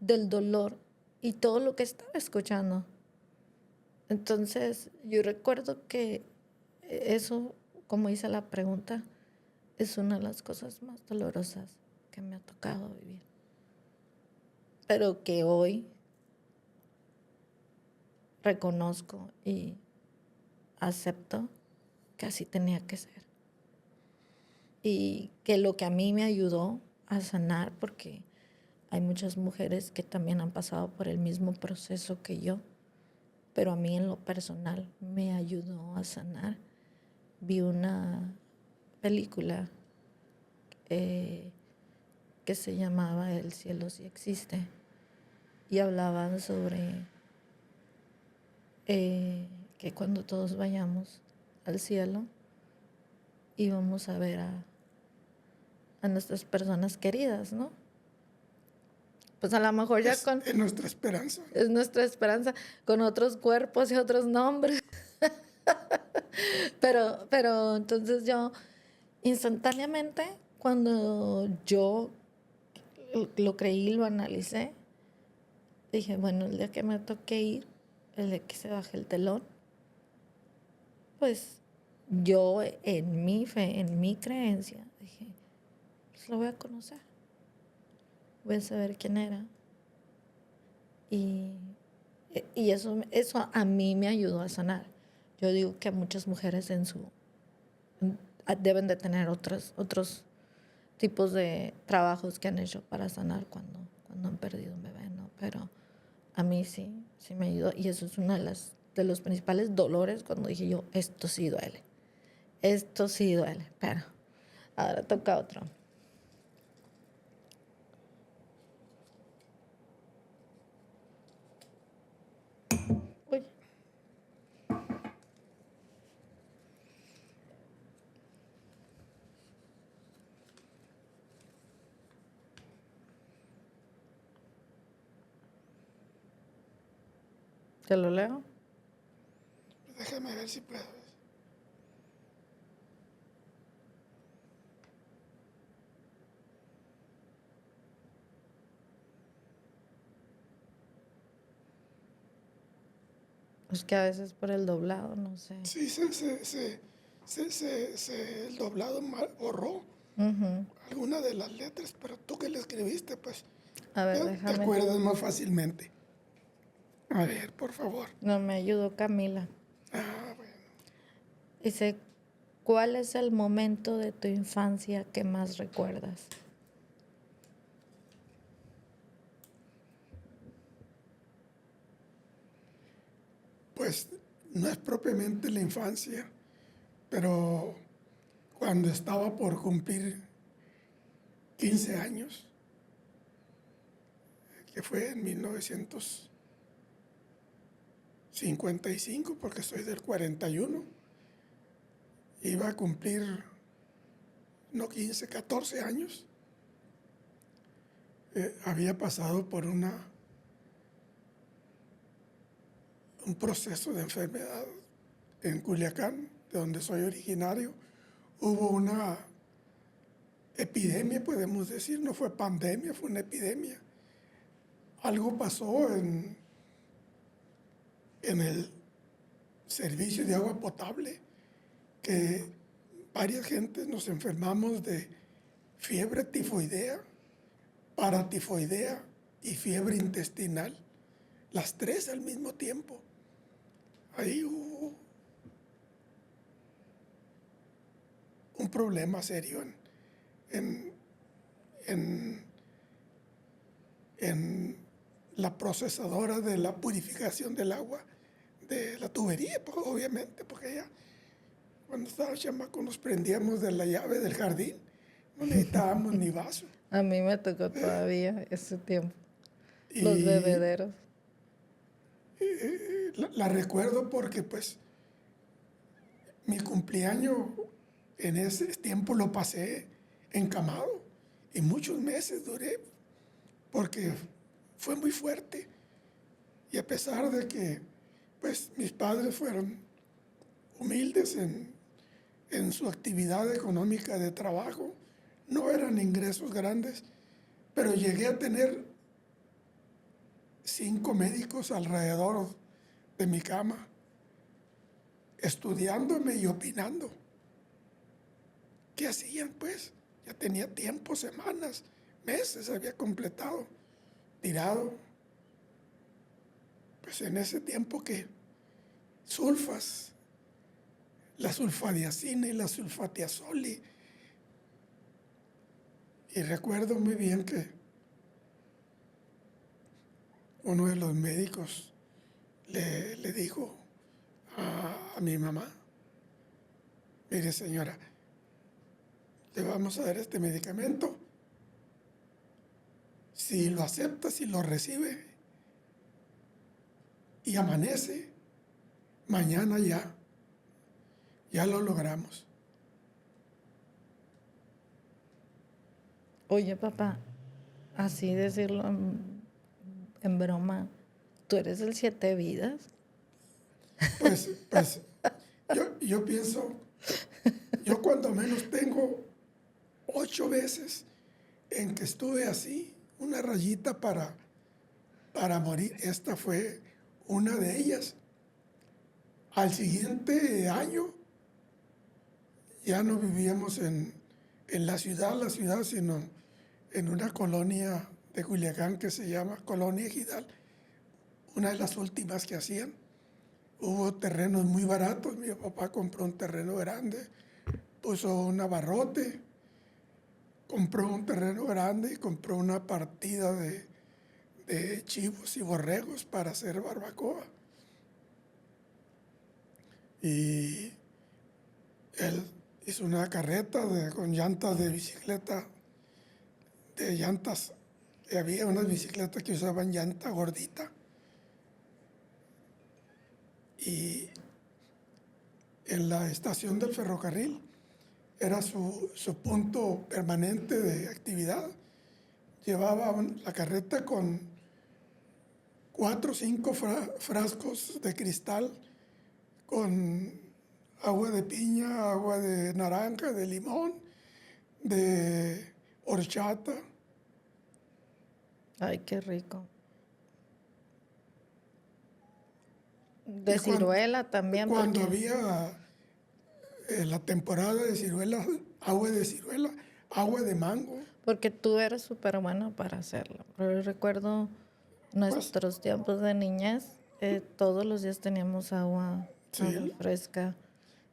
del dolor y todo lo que estaba escuchando. Entonces, yo recuerdo que eso, como hice la pregunta, es una de las cosas más dolorosas que me ha tocado vivir. Pero que hoy reconozco y acepto que así tenía que ser. Y que lo que a mí me ayudó a sanar, porque hay muchas mujeres que también han pasado por el mismo proceso que yo, pero a mí en lo personal me ayudó a sanar. Vi una película que se llamaba El cielo sí existe y hablaban sobre que cuando todos vayamos al cielo íbamos a ver a nuestras personas queridas, ¿no? Pues a lo mejor ya Es nuestra esperanza. es nuestra esperanza, con otros cuerpos y otros nombres. Pero entonces yo instantáneamente, cuando yo lo creí, lo analicé, dije, bueno, el día que me toque ir, el día que se baje el telón, pues yo en mi fe, en mi creencia, dije, pues lo voy a conocer, voy a saber quién era. Y eso a mí me ayudó a sanar. Yo digo que muchas mujeres deben de tener otros tipos de trabajos que han hecho para sanar cuando han perdido un bebé, ¿no? Pero a mí sí me ayudó. Y eso es uno de los principales dolores cuando dije yo, esto sí duele. Esto sí duele. Pero ahora toca otro. Uy. ¿Te lo leo? Déjame ver si puedo. Es que a veces por el doblado, no sé. Sí, el doblado borró alguna de las letras, pero tú que le escribiste, pues A ver, ya te déjame. acuerdas más fácilmente. A ver, por favor. No, me ayudó Camila. Ah, bueno. Dice, ¿cuál es el momento de tu infancia que más recuerdas? Pues no es propiamente la infancia, pero cuando estaba por cumplir 15 años, que fue en 1955, porque soy del 41, iba a cumplir, no 15, 14 años. Había pasado por un proceso de enfermedad en Culiacán, de donde soy originario. Hubo una epidemia, podemos decir, no fue pandemia, fue una epidemia. Algo pasó en el servicio de agua potable, que varias gentes nos enfermamos de fiebre tifoidea, paratifoidea y fiebre intestinal, las tres al mismo tiempo. Ahí hubo un problema serio en la procesadora de la purificación del agua de la tubería, pues, obviamente, porque ya cuando estaba chamaco nos prendíamos de la llave del jardín, no necesitábamos ni vaso. A mí me tocó todavía ese tiempo. Los Y bebederos. la recuerdo porque pues mi cumpleaños en ese tiempo lo pasé encamado y muchos meses duré porque fue muy fuerte. Y a pesar de que pues mis padres fueron humildes en su actividad económica de trabajo, no eran ingresos grandes, pero llegué a tener 5 médicos alrededor de mi cama, estudiándome y opinando. ¿Qué hacían, pues? Ya tenía tiempo, semanas, meses había completado, tirado. pues en ese tiempo que sulfas, la sulfadiazina y la sulfatiazol. Y recuerdo muy bien que uno de los médicos le dijo a mi mamá, mire señora, le vamos a dar este medicamento. Si lo acepta, si lo recibe y amanece, mañana ya lo logramos. Oye, papá, así decirlo en broma, ¿tú eres el siete vidas? Pues yo pienso, yo cuando menos tengo 8 veces en que estuve así, una rayita para morir. Esta fue una de ellas. Al siguiente año ya no vivíamos en la ciudad, sino en una colonia de Culiacán que se llama Colonia Ejidal, una de las últimas que hacían. Hubo terrenos muy baratos, mi papá compró un terreno grande, puso un abarrote, compró un terreno grande y compró una partida de chivos y borregos para hacer barbacoa. Y él hizo una carreta con llantas de bicicleta, de llantas. Había unas bicicletas que usaban llanta gordita. Y en la estación del ferrocarril era su punto permanente de actividad. Llevaba la carreta con 4 o 5 frascos de cristal con agua de piña, agua de naranja, de limón, de horchata. Ay, qué rico. De Y ciruela también, cuando porque, había la temporada de ciruela, agua de mango, porque tú eres súper bueno para hacerlo. Pero yo recuerdo pues nuestros tiempos de niñez, todos los días teníamos agua sí, fresca,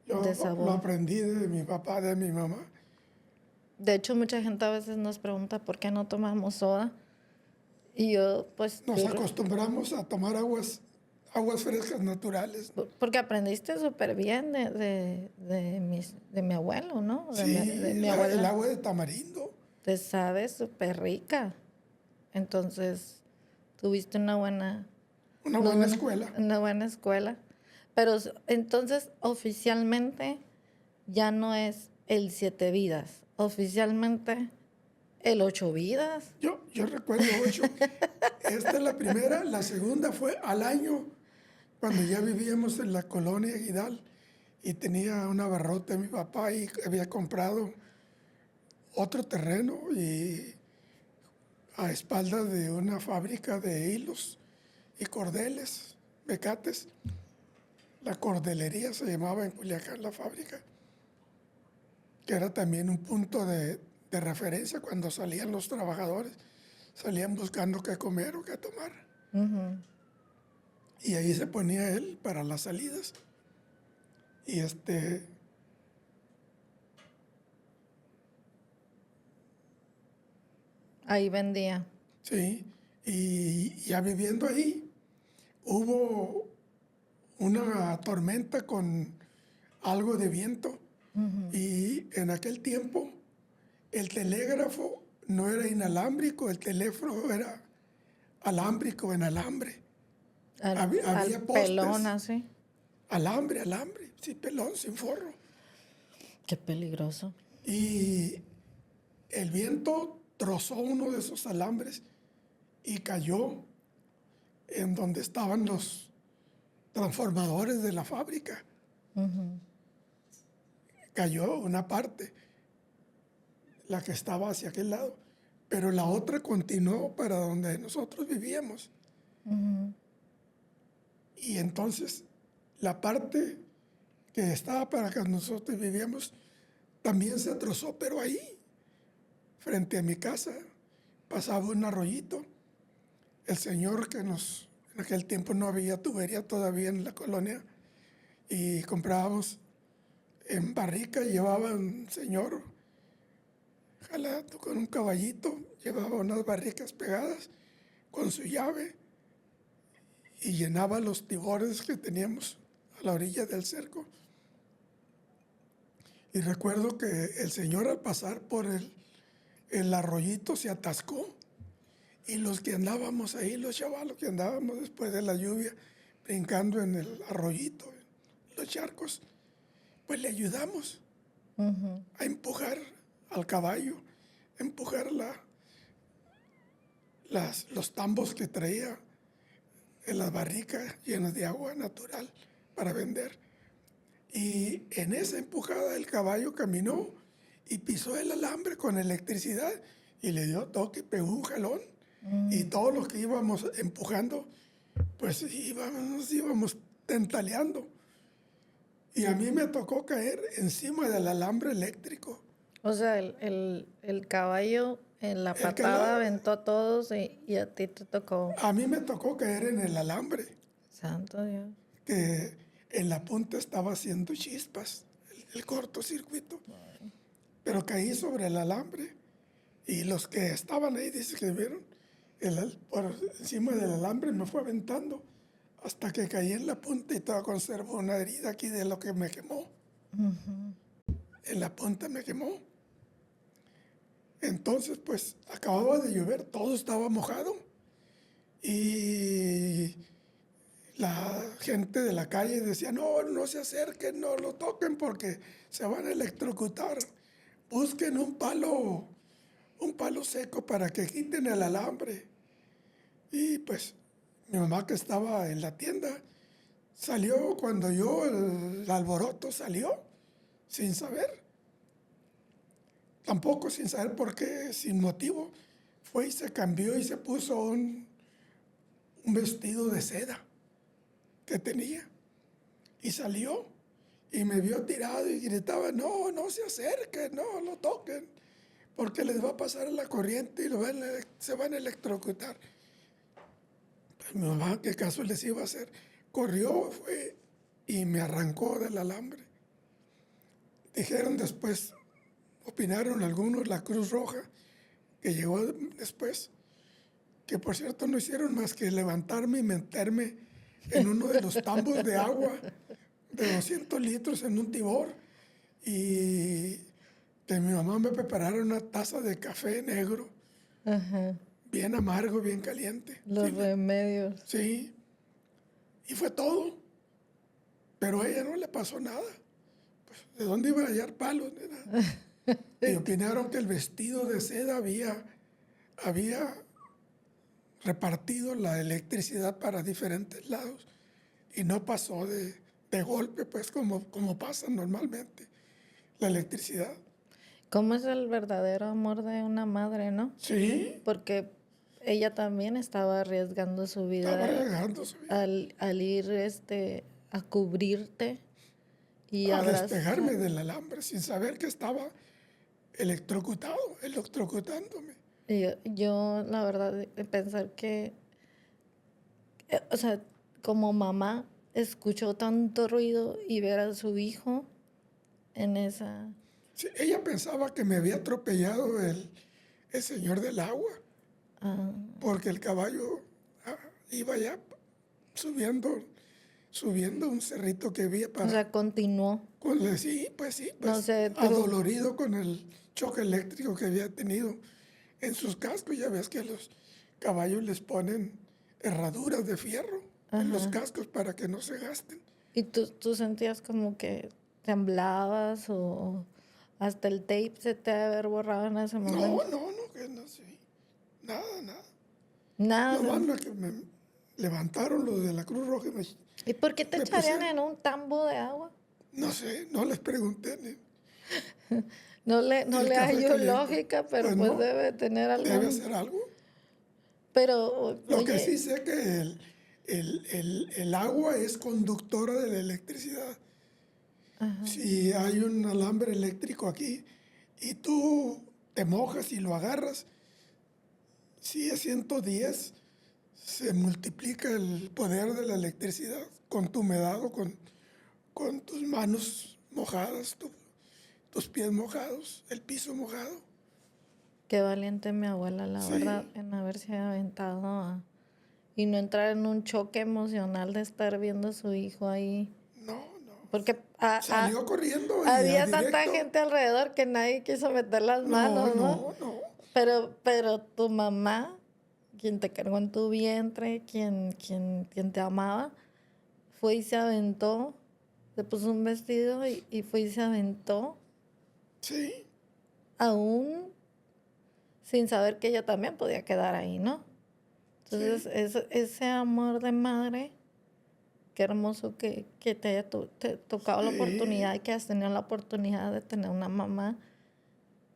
yo de lo sabor. aprendí de mi papá, de mi mamá. De hecho, mucha gente a veces nos pregunta por qué no tomamos soda. Y yo, pues, Nos acostumbramos a tomar aguas frescas naturales. porque aprendiste súper bien de mi abuelo, ¿no? De Sí, mi el abuela. agua de tamarindo. Te sabe súper rica. Entonces, tuviste Una buena escuela. una buena escuela. Pero entonces, oficialmente, ya no es el siete vidas. Oficialmente, el ocho vidas. Yo recuerdo 8. Esta es la primera. La segunda fue al año, cuando ya vivíamos en la colonia Ejidal y tenía un abarrote mi papá y había comprado otro terreno y a espaldas de una fábrica de hilos y cordeles, mecates. La cordelería se llamaba en Culiacán la fábrica, que era también un punto de referencia cuando salían los trabajadores, salían buscando qué comer o qué tomar. Ujú. Y ahí se ponía él para las salidas. Y Ahí vendía. sí, y ya viviendo ahí, hubo una tormenta con algo de viento. Y en aquel tiempo el telégrafo no era inalámbrico, el teléfono era alámbrico en alambre. Al Había pelón postes, así. alambre, sin pelón, sin forro. Qué peligroso. Y el viento trozó uno de esos alambres y cayó en donde estaban los transformadores de la fábrica. Cayó una parte, la que estaba hacia aquel lado, pero la otra continuó para donde nosotros vivíamos. Y entonces la parte que estaba para que nosotros vivíamos también se trozó, pero ahí, frente a mi casa, pasaba un arroyito. El señor que nos En aquel tiempo no había tubería todavía en la colonia y comprábamos en barrica, llevaba un señor jalando con un caballito, llevaba unas barricas pegadas con su llave y llenaba los tibores que teníamos a la orilla del cerco. Y recuerdo que el señor al pasar por el arroyito se atascó y los que andábamos ahí, los chavalos que andábamos después de la lluvia, brincando en el arroyito, en los charcos, pues le ayudamos a empujar al caballo, a empujar los tambos que traía en las barricas llenas de agua natural para vender. Y en esa empujada el caballo caminó y pisó el alambre con electricidad y le dio toque, pegó un jalón. Y todos los que íbamos empujando, pues íbamos tentaleando. Y a mí me tocó caer encima del alambre eléctrico. O sea, el caballo en la El patada cala- aventó a todos y a ti te tocó. A mí me tocó caer en el alambre, Santo Dios. que en la punta estaba haciendo chispas, el cortocircuito. Pero caí sobre el alambre y los que estaban ahí, dice que vieron, por encima del alambre me fue aventando hasta que caí en la punta y todavía conservo una herida aquí de lo que me quemó. En la punta me quemó. Entonces, pues, acababa de llover, todo estaba mojado. Y la gente de la calle decía, no, no se acerquen, no lo toquen porque se van a electrocutar. Busquen un palo seco para que quiten el alambre. Y pues mi mamá que estaba en la tienda salió cuando el alboroto salió, sin saber. Tampoco sin saber por qué, sin motivo. Fue y se cambió y se puso un vestido de seda que tenía. Y salió y me vio tirado y gritaba, no, no se acerquen, no lo toquen, porque les va a pasar la corriente y se van a electrocutar. Pues mi mamá, ¿qué caso les iba a hacer? Corrió, fue y me arrancó del alambre. Dijeron después, opinaron algunos, la Cruz Roja, que llegó después, que por cierto no hicieron más que levantarme y meterme en uno de los tambos de agua de 200 litros en un tibor y que mi mamá me preparara una taza de café negro, Ajá. bien amargo, bien caliente. Los Sí, remedios. sí, y fue todo. Pero a ella no le pasó nada. Pues, ¿de dónde iba a hallar palos? Ni nada? Y opinaron que el vestido de seda había repartido la electricidad para diferentes lados y no pasó de golpe, pues como pasa normalmente la electricidad. ¿Cómo es el verdadero amor de una madre, no? Sí, Porque ella también estaba arriesgando su estaba vida regando su vida. al ir a cubrirte y A abrazar. despegarme del alambre sin saber que estaba electrocutándome. Y yo, la verdad, de pensar que, o sea, como mamá, escuchó tanto ruido y ver a su hijo en esa... Sí, ella pensaba que me había atropellado el señor del agua, ah, porque el caballo iba ya subiendo un cerrito que había o sea, continuó. sí, pues No sé, adolorido con el choque eléctrico que había tenido en sus cascos. Ya ves que a los caballos les ponen herraduras de fierro en los cascos para que no se gasten. ¿Y tú sentías como que temblabas o hasta el tape se te ha de haber borrado en ese momento? No, que no sé. Nada. Nada. Nomás lo que me levantaron los de la Cruz Roja y ¿Y por qué te me echarían pusieron, en un tambo de agua? no sé, no les pregunté. No le El café hallo caliente. lógica, pero Pues pues no, debe tener debe algún... ser algo. Pero, Lo que sí oye, sé que el agua es conductora de la electricidad. Si hay un alambre eléctrico aquí y tú te mojas y lo agarras, si es 110, se multiplica el poder de la electricidad con tu humedad o con tus manos mojadas, tus pies mojados, el piso mojado. Qué valiente mi abuela, la Sí, verdad, en haberse aventado y no entrar en un choque emocional de estar viendo a su hijo ahí. no, no. Porque Salió corriendo y a había tanta directo. gente alrededor que nadie quiso meter las No, manos, ¿no? no, no. Pero tu mamá, quien te cargó en tu vientre, quien te amaba, fue y se aventó, se puso un vestido y fue y se aventó, Sí, aún sin saber que ella también podía quedar ahí, ¿no? Entonces, sí. ese amor de madre, qué hermoso que te haya te tocado la Sí, oportunidad y que has tenido la oportunidad de tener una mamá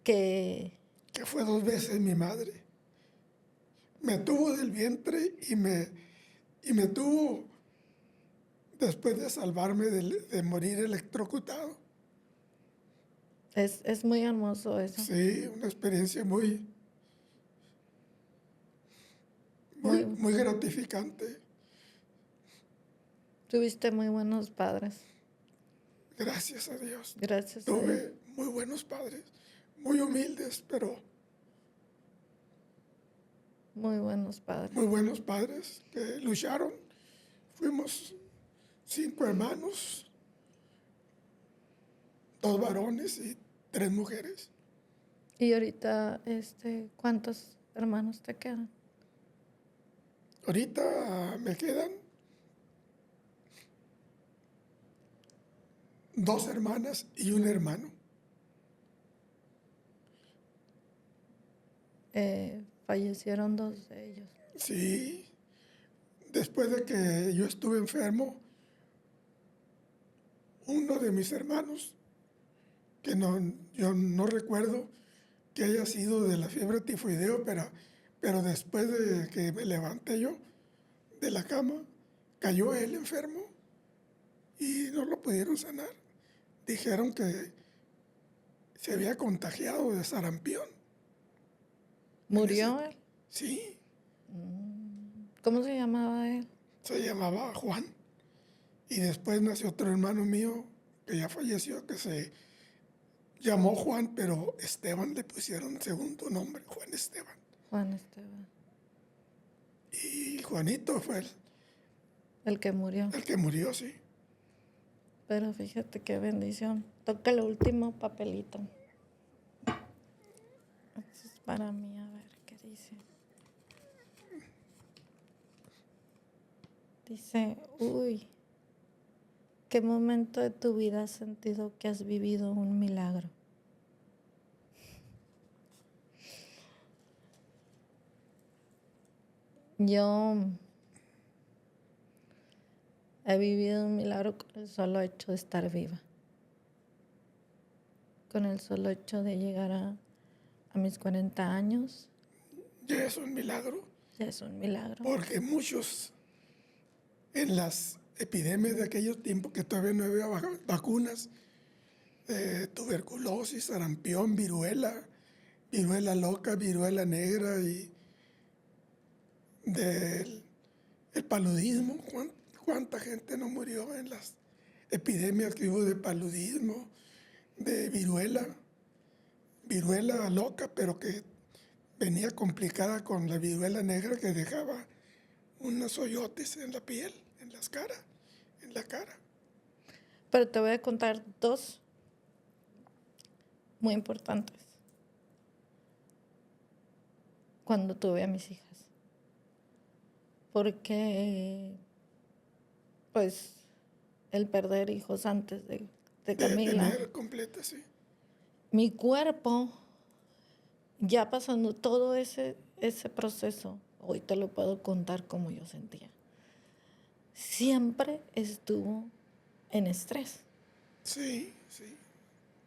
que que fue 2 veces mi madre. Me tuvo del vientre y me tuvo después de salvarme de morir electrocutado. es muy hermoso eso. Sí, una experiencia muy, muy, Muy, muy gratificante. tuviste muy buenos padres, Gracias a Dios. gracias a Dios. Tuve muy buenos padres, muy humildes, pero Muy buenos padres. muy buenos padres que lucharon. Fuimos 5 hermanos, 2 varones y 3 mujeres. Y ahorita, ¿cuántos hermanos te quedan? Ahorita me quedan 2 hermanas y un hermano. Fallecieron dos de ellos. Sí, después de que yo estuve enfermo, uno de mis hermanos, que yo no recuerdo que haya sido de la fiebre tifoideo, pero después de que me levanté yo de la cama, cayó él enfermo y no lo pudieron sanar. Dijeron que se había contagiado de sarampión. En ese, ¿Murió él? sí, ¿Cómo se llamaba él? se llamaba Juan. Y después nació otro hermano mío que ya falleció, que se llamó Juan, pero Esteban le pusieron segundo nombre, Juan Esteban. Juan Esteban. Y Juanito fue El que murió. el que murió, sí. Pero fíjate qué bendición. Toca el último papelito. Esto es para mí, a ver qué dice. Dice, uy, ¿qué momento de tu vida has sentido que has vivido un milagro? Yo he vivido un milagro con el solo hecho de estar viva. Con el solo hecho de llegar a mis 40 años, Ya es un milagro, ya es un milagro. porque muchos en las epidemias de aquellos tiempos que todavía no había vacunas, tuberculosis, sarampión, viruela loca, viruela negra y del el paludismo. ¿Cuánta gente no murió en las epidemias que hubo de paludismo, de viruela loca, pero que venía complicada con la viruela negra que dejaba unos hoyotes en la piel, en la cara? Pero te voy a contar dos muy importantes. Cuando tuve a mis hijas. Porque, pues, el perder hijos antes de De Camila, tener completa, sí. mi cuerpo, ya pasando todo ese proceso, hoy te lo puedo contar como yo sentía, siempre estuvo en estrés. Sí, sí.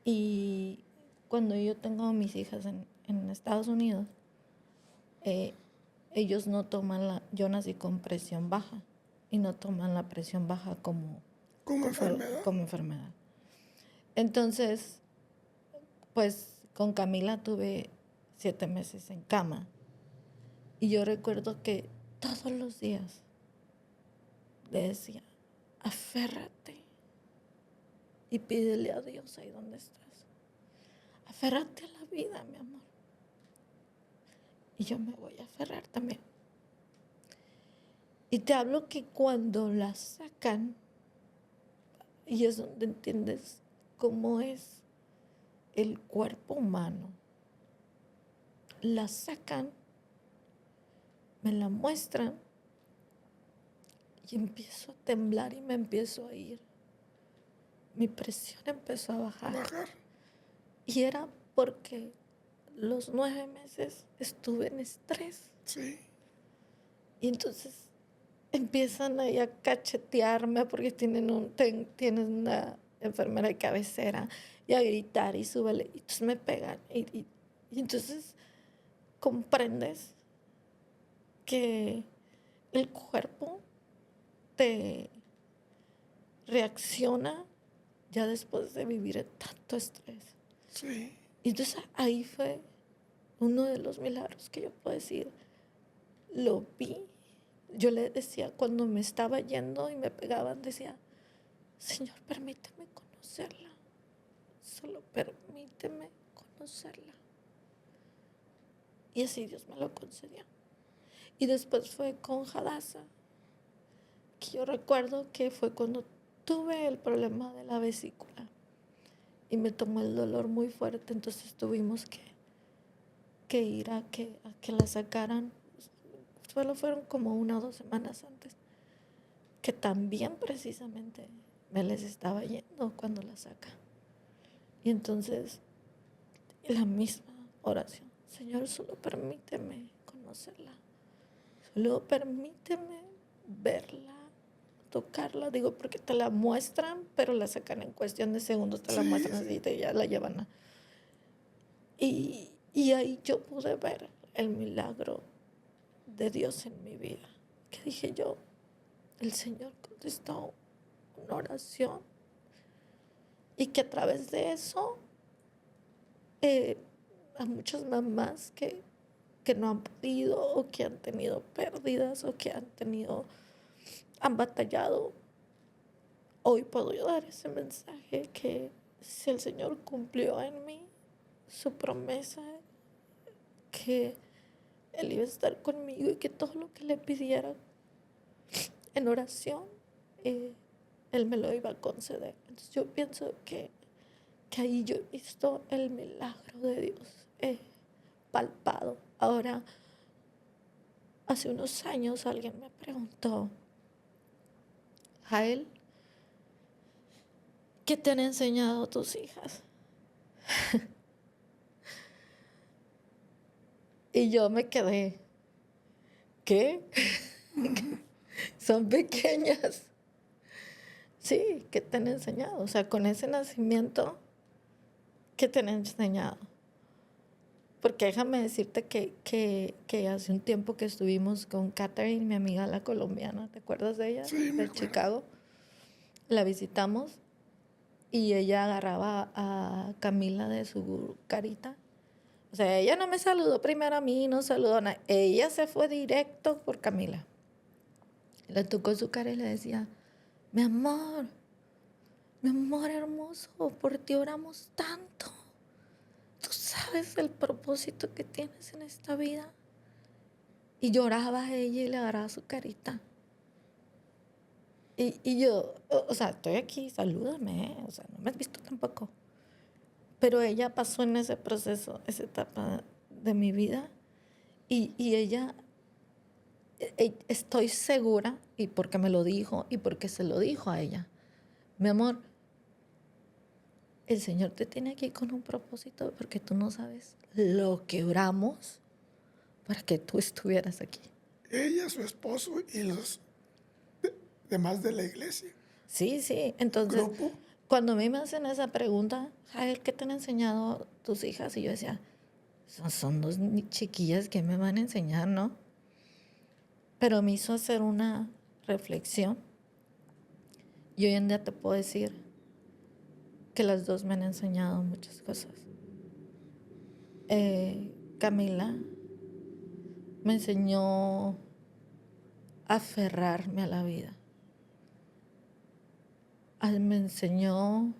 Y cuando yo tengo a mis hijas en Estados Unidos, eh, ellos no toman yo nací con presión baja y no toman la presión baja Como enfermedad. como enfermedad. Entonces, pues con Camila tuve 7 meses en cama y yo recuerdo que todos los días le decía, aférrate y pídele a Dios ahí donde estás. Aférrate a la vida, mi amor. Y yo me voy a aferrar también. Y te hablo que cuando la sacan, y es donde entiendes cómo es el cuerpo humano, la sacan, me la muestran y empiezo a temblar y me empiezo a ir. Mi presión empezó a bajar. Y era porque los 9 meses estuve en estrés. Sí. Y entonces empiezan ahí a cachetearme porque tienen una enfermera de cabecera y a gritar y súbele. Y entonces me pegan. Y entonces comprendes que el cuerpo te reacciona ya después de vivir tanto estrés. Sí. Y entonces ahí fue uno de los milagros que yo puedo decir. Lo vi. Yo le decía, cuando me estaba yendo y me pegaban, decía, Señor, permíteme conocerla. Solo permíteme conocerla. Y así Dios me lo concedió. Y después fue con Hadassah, que yo recuerdo que fue cuando tuve el problema de la vesícula. Y me tomó el dolor muy fuerte, entonces tuvimos que ir a que la sacaran. Solo fueron como 1 o 2 semanas antes, que también precisamente me les estaba yendo cuando la saca. Y entonces, la misma oración, Señor, solo permíteme conocerla, solo permíteme verla, tocarla, digo, porque te la muestran, pero la sacan en cuestión de segundos, te la muestran así, y ya la llevan a... Y ahí yo pude ver el milagro de Dios en mi vida, que dije yo, el Señor contestó una oración y que a través de eso a muchas mamás que no han podido o que han tenido pérdidas o que han batallado, hoy puedo yo dar ese mensaje que si el Señor cumplió en mí su promesa, que Él iba a estar conmigo y que todo lo que le pidiera en oración, Él me lo iba a conceder. Entonces yo pienso que ahí yo he visto el milagro de Dios palpado. Ahora, hace unos años alguien me preguntó, Jael, ¿qué te han enseñado tus hijas? Y yo me quedé, ¿qué? Son pequeñas. Sí, ¿qué te han enseñado? O sea, con ese nacimiento, ¿qué te han enseñado? Porque déjame decirte que hace un tiempo que estuvimos con Catherine, mi amiga la colombiana, ¿te acuerdas de ella? Sí, de Chicago. La visitamos y ella agarraba a Camila de su carita. O sea, ella no me saludó primero a mí, no saludó a nadie. Ella se fue directo por Camila. Le tocó su cara y le decía, mi amor hermoso, por ti oramos tanto. Tú sabes el propósito que tienes en esta vida. Y lloraba ella y le agarraba su carita. Y yo, o sea, estoy aquí, salúdame, o sea, no me has visto tampoco. Pero ella pasó en ese proceso, esa etapa de mi vida. Y ella, estoy segura, y porque me lo dijo, y porque se lo dijo a ella, mi amor, el Señor te tiene aquí con un propósito porque tú no sabes lo que oramos para que tú estuvieras aquí. Ella, su esposo y los demás de la iglesia. Sí. Entonces, Grupo. cuando a mí me hacen esa pregunta, Jael, ¿qué te han enseñado tus hijas? Y yo decía, son 2 chiquillas que me van a enseñar, ¿no? Pero me hizo hacer una reflexión. Y hoy en día te puedo decir que las 2 me han enseñado muchas cosas. Camila me enseñó aferrarme a la vida. Me enseñó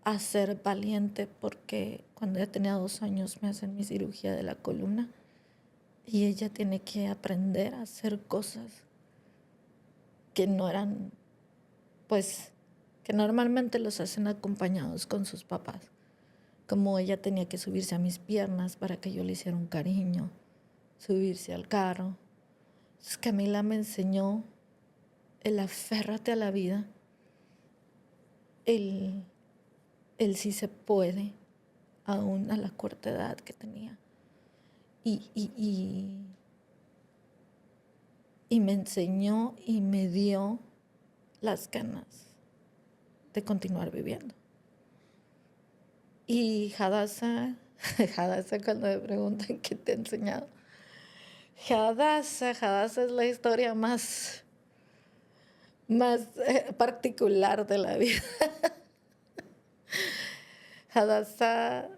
a ser valiente porque cuando ella tenía 2 años me hacen mi cirugía de la columna y ella tiene que aprender a hacer cosas que no eran, pues, que normalmente los hacen acompañados con sus papás. Como ella tenía que subirse a mis piernas para que yo le hiciera un cariño, subirse al carro. Es que Camila me enseñó el aférrate a la vida, el sí se puede, aún a la corta edad que tenía. Y me enseñó y me dio las ganas de continuar viviendo. Y Hadassah, cuando me preguntan qué te he enseñado, Hadassah es la historia más particular de la vida. Hadassah,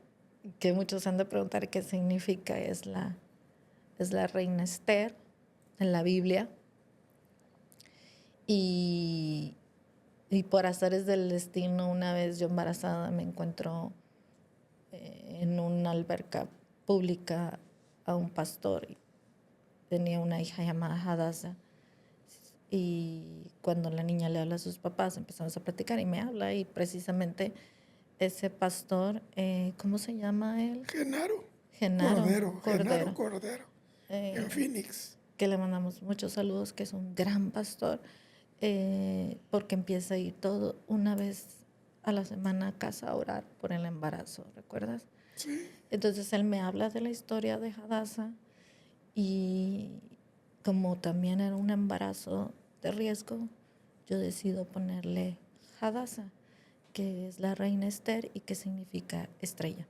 que muchos han de preguntar qué significa, es la reina Esther en la Biblia. Y por azares del destino, una vez yo embarazada me encuentro en una alberca pública a un pastor. Y tenía una hija llamada Hadassah. Y cuando la niña le habla a sus papás, empezamos a platicar y me habla. Y precisamente ese pastor, ¿cómo se llama él? Genaro Cordero. Cordero, en Phoenix. Que le mandamos muchos saludos, que es un gran pastor, porque empieza a ir todo una vez a la semana a casa a orar por el embarazo, ¿recuerdas? Sí. Entonces él me habla de la historia de Hadassah y como también era un embarazo de riesgo, yo decido ponerle Hadassah, que es la reina Esther y que significa estrella.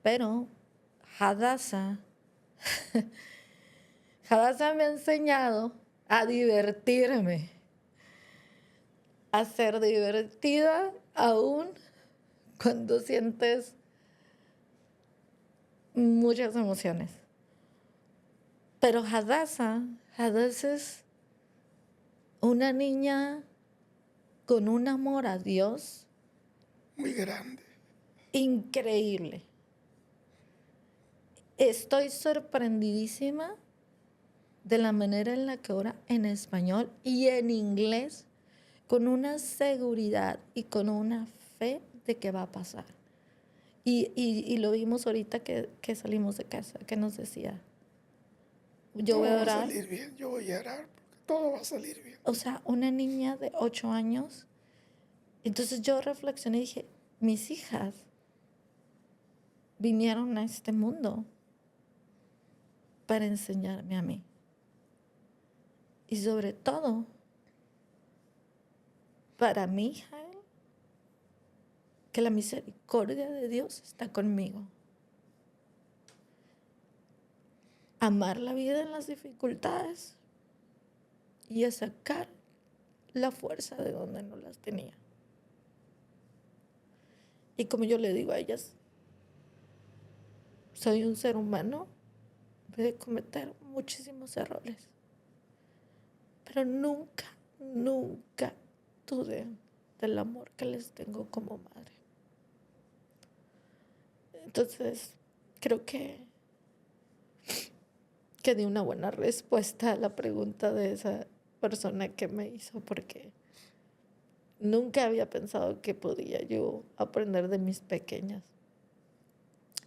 Pero Hadassah me ha enseñado a divertirme, a ser divertida aún cuando sientes muchas emociones. Pero Hadassah es una niña con un amor a Dios muy grande, increíble. Estoy sorprendidísima de la manera en la que ora en español y en inglés, con una seguridad y con una fe de que va a pasar. Y lo vimos ahorita que salimos de casa, que nos decía, yo voy a orar. Todo va a salir bien, yo voy a orar, porque todo va a salir bien. O sea, una niña de 8 años. Entonces yo reflexioné y dije, mis hijas vinieron a este mundo para enseñarme a mí. Y sobre todo, para mí, Jael, que la misericordia de Dios está conmigo. Amar la vida en las dificultades y a sacar la fuerza de donde no las tenía. Y como yo le digo a ellas, soy un ser humano, voy a cometer muchísimos errores, pero nunca duden del amor que les tengo como madre. Entonces, creo que di una buena respuesta a la pregunta de esa persona que me hizo, porque nunca había pensado que podía yo aprender de mis pequeñas.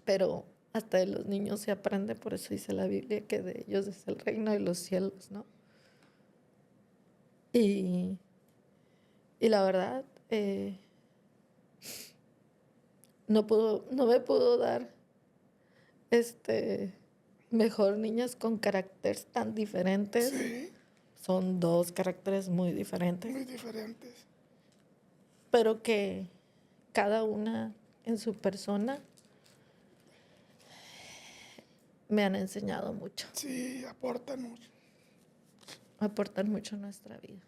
Pero hasta de los niños se aprende, por eso dice la Biblia que de ellos es el reino de los cielos, ¿no? Y la verdad, no me pudo dar mejor niñas con caracteres tan diferentes. Sí. Son 2 caracteres muy diferentes. Muy diferentes. Pero que cada una en su persona me han enseñado mucho. Sí, aportan mucho. Aportan mucho a nuestra vida.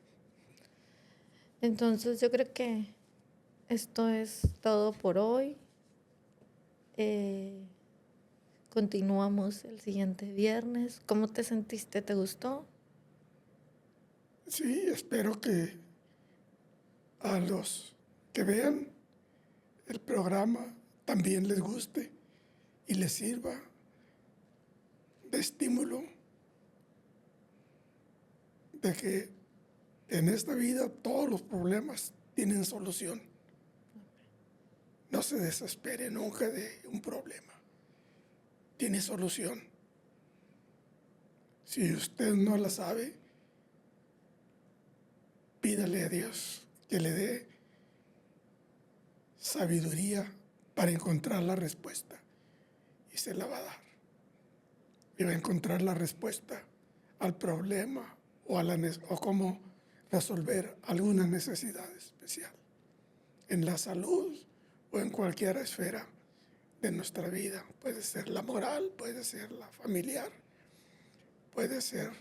Entonces yo creo que esto es todo por hoy. Continuamos el siguiente viernes. ¿Cómo te sentiste? ¿Te gustó? Sí, espero que a los que vean el programa también les guste y les sirva de estímulo de que en esta vida todos los problemas tienen solución. No se desespere nunca de un problema. Tiene solución. Si usted no la sabe, pídale a Dios que le dé sabiduría para encontrar la respuesta y se la va a dar. Y va a encontrar la respuesta al problema o cómo resolver alguna necesidad especial en la salud o en cualquier esfera de nuestra vida. Puede ser la moral, puede ser la familiar, puede ser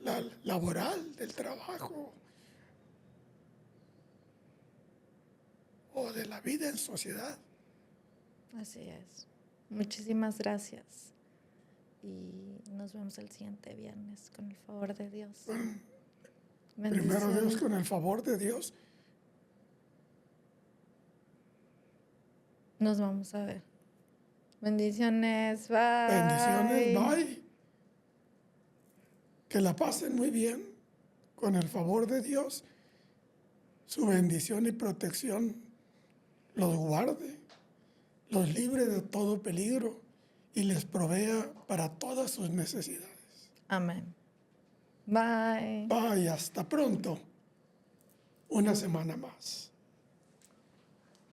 la laboral del trabajo o de la vida en sociedad. Así es. Muchísimas gracias. Y nos vemos el siguiente viernes con el favor de Dios. Primero Dios, Bendiciones. con el favor de Dios. Nos vamos a ver. Bendiciones. Bye. Bendiciones, bye. Que la pasen muy bien. Con el favor de Dios, su bendición y protección los guarde, los libre de todo peligro y les provea para todas sus necesidades. Amén. Bye. Bye, hasta pronto. Una semana más.